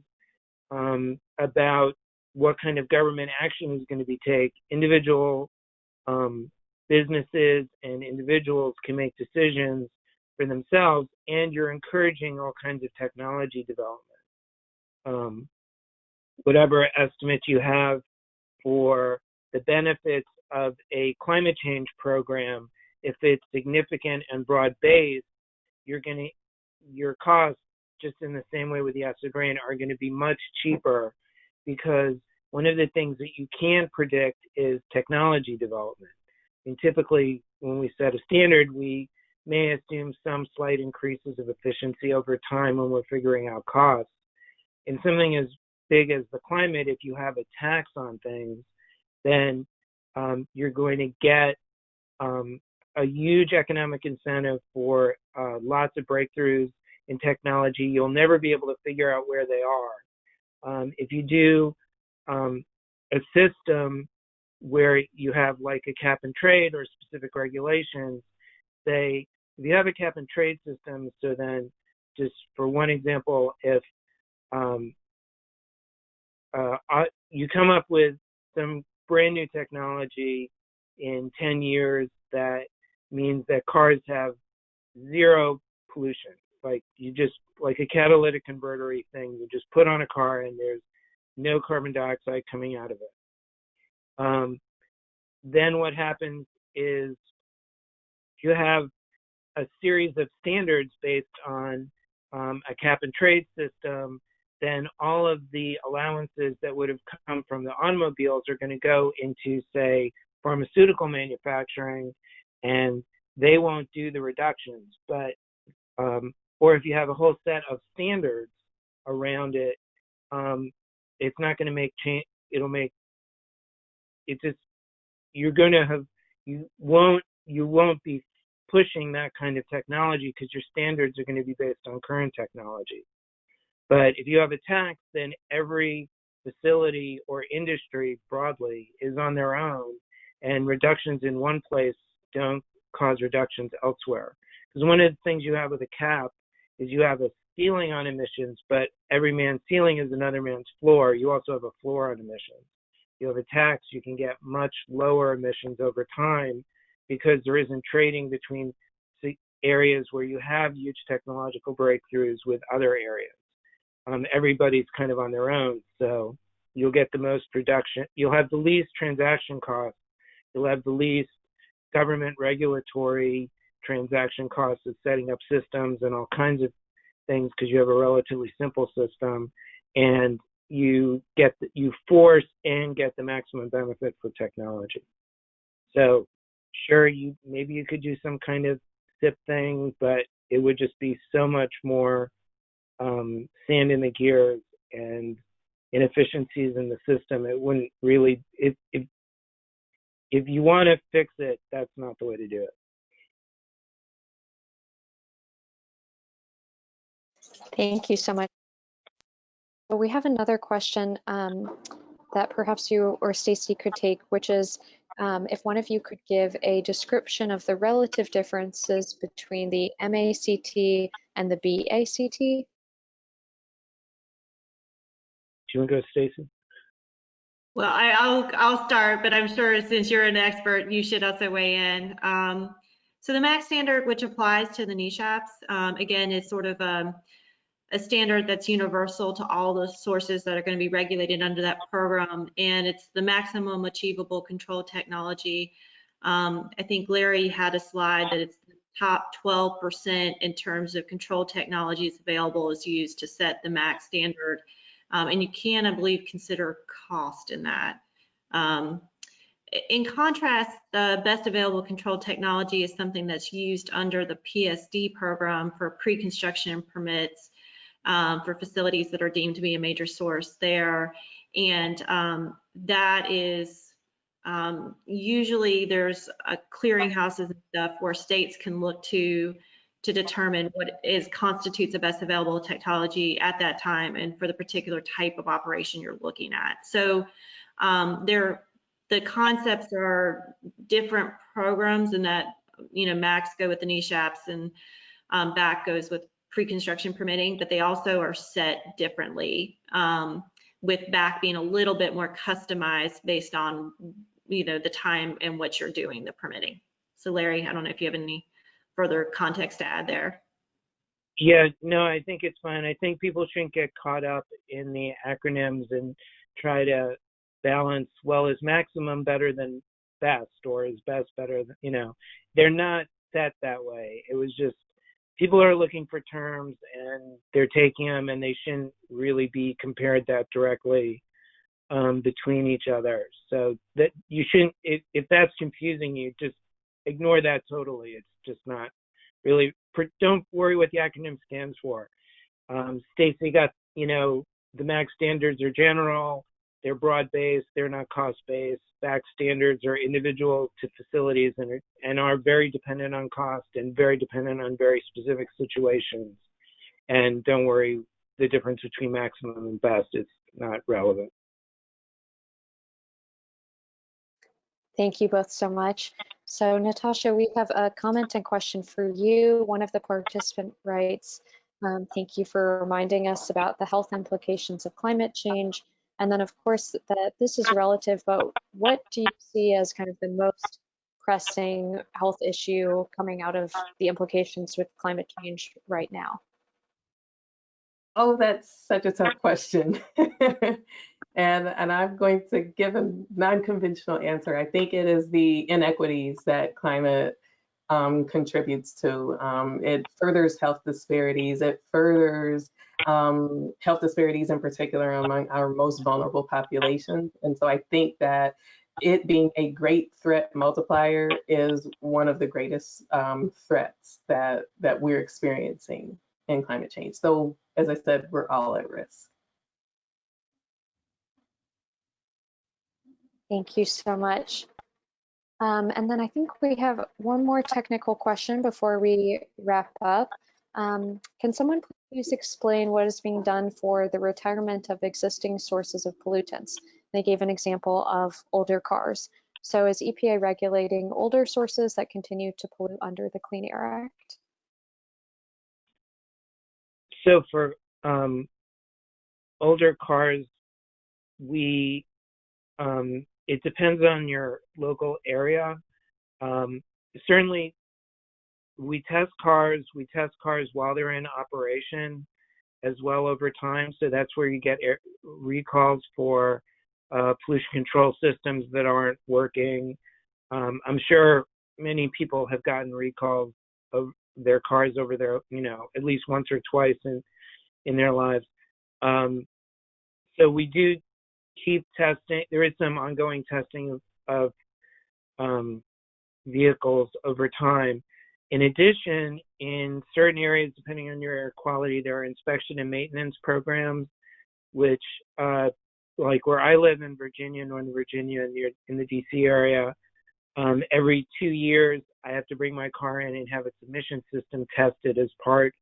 about what kind of government action is going to be taken. Individual businesses and individuals can make decisions for themselves, and you're encouraging all kinds of technology development. Whatever estimates you have for the benefits of a climate change program, if it's significant and broad-based, your costs, just in the same way with the acid rain, are going to be much cheaper, because one of the things that you can predict is technology development. I mean, typically, when we set a standard, we may assume some slight increases of efficiency over time when we're figuring out costs. In something as big as the climate, if you have a tax on things, then you're going to get a huge economic incentive for lots of breakthroughs in technology. You'll never be able to figure out where they are. If you do a system where you have like a cap and trade or specific regulations, say, if you have a cap and trade system, so then just for one example, if you come up with some brand new technology in 10 years that means that cars have zero pollution, like a catalytic converter thing, you just put on a car and there's no carbon dioxide coming out of it. Then what happens is you have a series of standards based on a cap and trade system. Then all of the allowances that would have come from the automobiles are going to go into, say, pharmaceutical manufacturing, and they won't do the reductions. But or if you have a whole set of standards around it, it's not going to make change. It'll make it just, you're going to have, you won't be pushing that kind of technology because your standards are going to be based on current technology. But if you have a tax, then every facility or industry broadly is on their own, and reductions in one place don't cause reductions elsewhere. Because one of the things you have with a cap is you have a ceiling on emissions, but every man's ceiling is another man's floor. You also have a floor on emissions. You have a tax, you can get much lower emissions over time because there isn't trading between areas where you have huge technological breakthroughs with other areas. Everybody's kind of on their own, so you'll get the most reduction. You'll have the least transaction costs. You'll have the least government regulatory transaction costs of setting up systems and all kinds of things because you have a relatively simple system, and you force and get the maximum benefit for technology. So sure, maybe you could do some kind of SIP thing, but it would just be so much more sand in the gears and inefficiencies in the system. It wouldn't really, if you want to fix it, that's not the way to do it. Thank you so much. Well, we have another question that perhaps you or Stacy could take, which is if one of you could give a description of the relative differences between the MACT and the BACT. Do you want to go, Stacy? Well, I'll start, but I'm sure since you're an expert, you should also weigh in. So the MACT standard, which applies to the NESHAPs, again, is sort of a standard that's universal to all the sources that are going to be regulated under that program, and it's the maximum achievable control technology. I think Larry had a slide that it's the top 12% in terms of control technologies available is used to set the MACT standard. And you can, I believe, consider cost in that. In contrast, the best available control technology is something that's used under the PSD program for pre-construction permits for facilities that are deemed to be a major source there. And that is usually there's clearinghouses and stuff where states can look to determine what constitutes the best available technology at that time and for the particular type of operation you're looking at. So the concepts are different programs, and that, MACT go with the NESHAPs and BACT goes with pre-construction permitting, but they also are set differently, with BACT being a little bit more customized based on, the time in which you're doing the permitting. So Larry, I don't know if you have any further context to add there. Yeah, no, I think it's fine. I think people shouldn't get caught up in the acronyms and try to balance, well, is maximum better than best, or is best better than, you know, they're not set that way. It was just, people are looking for terms and they're taking them, and they shouldn't really be compared that directly between each other. So that you shouldn't, if that's confusing you, just ignore that totally. It's just not really, don't worry what the acronym stands for. Stacy got, you know, the MACT standards are general, they're broad-based, they're not cost-based. MACT standards are individual to facilities and are very dependent on cost and very dependent on very specific situations. And don't worry, the difference between maximum and best is not relevant. Thank you both so much. So Natasha, we have a comment and question for you. One of the participants writes, thank you for reminding us about the health implications of climate change. And then of course that this is relative, but what do you see as kind of the most pressing health issue coming out of the implications with climate change right now? Oh, that's such a tough question. And I'm going to give a non-conventional answer. I think it is the inequities that climate contributes to. It furthers health disparities. It furthers health disparities in particular among our most vulnerable populations. And so I think that it being a great threat multiplier is one of the greatest threats that we're experiencing in climate change. So as I said, we're all at risk. Thank you so much. And then I think we have one more technical question before we wrap up. Can someone please explain what is being done for the retirement of existing sources of pollutants? They gave an example of older cars. So is EPA regulating older sources that continue to pollute under the Clean Air Act? So for older cars, we it depends on your local area. Certainly, we test cars while they're in operation as well over time. So that's where you get recalls for pollution control systems that aren't working. I'm sure many people have gotten recalls of their cars over there, you know, at least once or twice in their lives. So we do keep testing. There is some ongoing testing of vehicles over time. In addition, in certain areas, depending on your air quality, there are inspection and maintenance programs, which, like where I live in Virginia, Northern Virginia, in the DC area, every 2 years, I have to bring my car in and have its emission system tested as part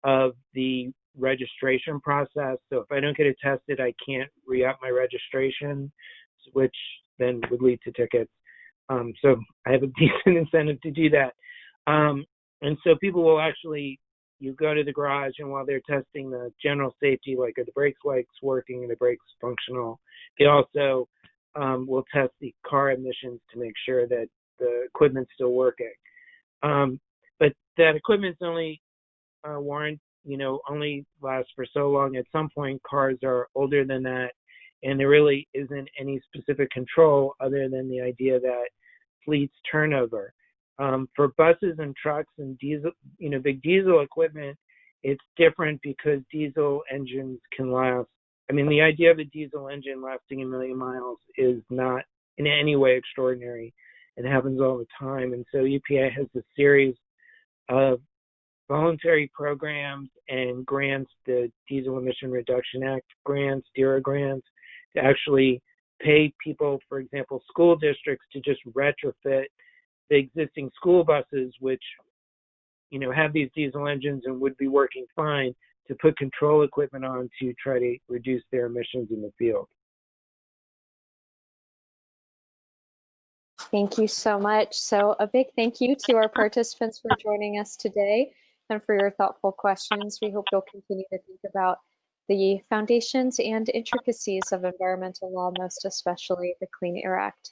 of the registration process. So if I don't get it tested, I can't re-up my registration, which then would lead to tickets. So I have a decent incentive to do that. And so people will actually, you go to the garage, and while they're testing the general safety, like are the brake lights working and the brakes functional, they also will test the car emissions to make sure that the equipment's still working. But that equipment's only only lasts for so long. At some point, cars are older than that, and there really isn't any specific control other than the idea that fleets turnover. For buses and trucks and diesel, big diesel equipment, it's different because diesel engines can last. I mean, the idea of a diesel engine lasting 1 million miles is not in any way extraordinary. It happens all the time. And so EPA has a series of voluntary programs and grants, the Diesel Emission Reduction Act grants, DERA grants, to actually pay people, for example, school districts, to just retrofit the existing school buses, which have these diesel engines and would be working fine, to put control equipment on to try to reduce their emissions in the field. Thank you so much. So a big thank you to our participants for joining us today and for your thoughtful questions. We hope you'll continue to think about the foundations and intricacies of environmental law, most especially the Clean Air Act.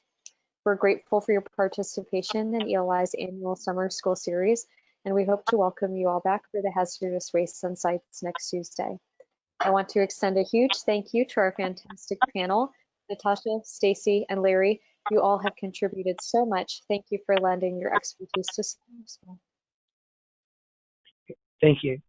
We're grateful for your participation in ELI's annual summer school series, and we hope to welcome you all back for the Hazardous Waste Insights next Tuesday. I want to extend a huge thank you to our fantastic panel, Natasha, Stacy, and Larry, You all have contributed so much. Thank you for lending your expertise to STEM. Thank you.